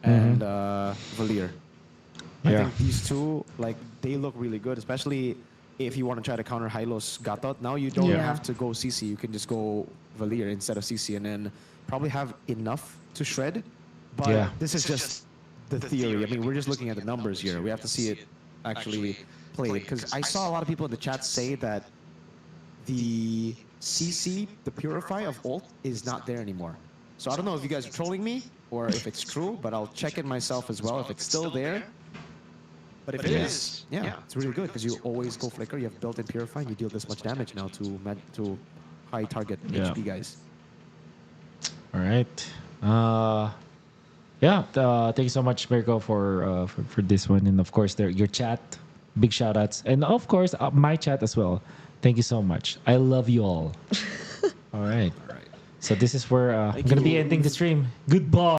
and Valier. I Yeah. think these two, like, they look really good, especially if you want to try to counter Hylos Gatot. Now you don't Yeah. have to go CC. You can just go Valier instead of CC and then probably have enough to shred. But Yeah. this is just the theory. I mean, we're just looking at the numbers here. We have to see it actually played. Because I saw a lot of people in the chat say that the CC, the Purify of ult, is not there anymore. So I don't know if you guys are trolling me or if it's true, but I'll check it myself as well if it's still there. But if it is, yeah, it's really good because you always go Flicker, you have built-in Purify, and you deal this much damage now to high target Yeah. HP guys. All right. Yeah. Thank you so much, Mirko, for this one, and of course, your chat. Big shout outs, and of course, my chat as well. Thank you so much. I love you all. All right. All right. So this is where I'm Thank gonna be you. ending the stream. Goodbye.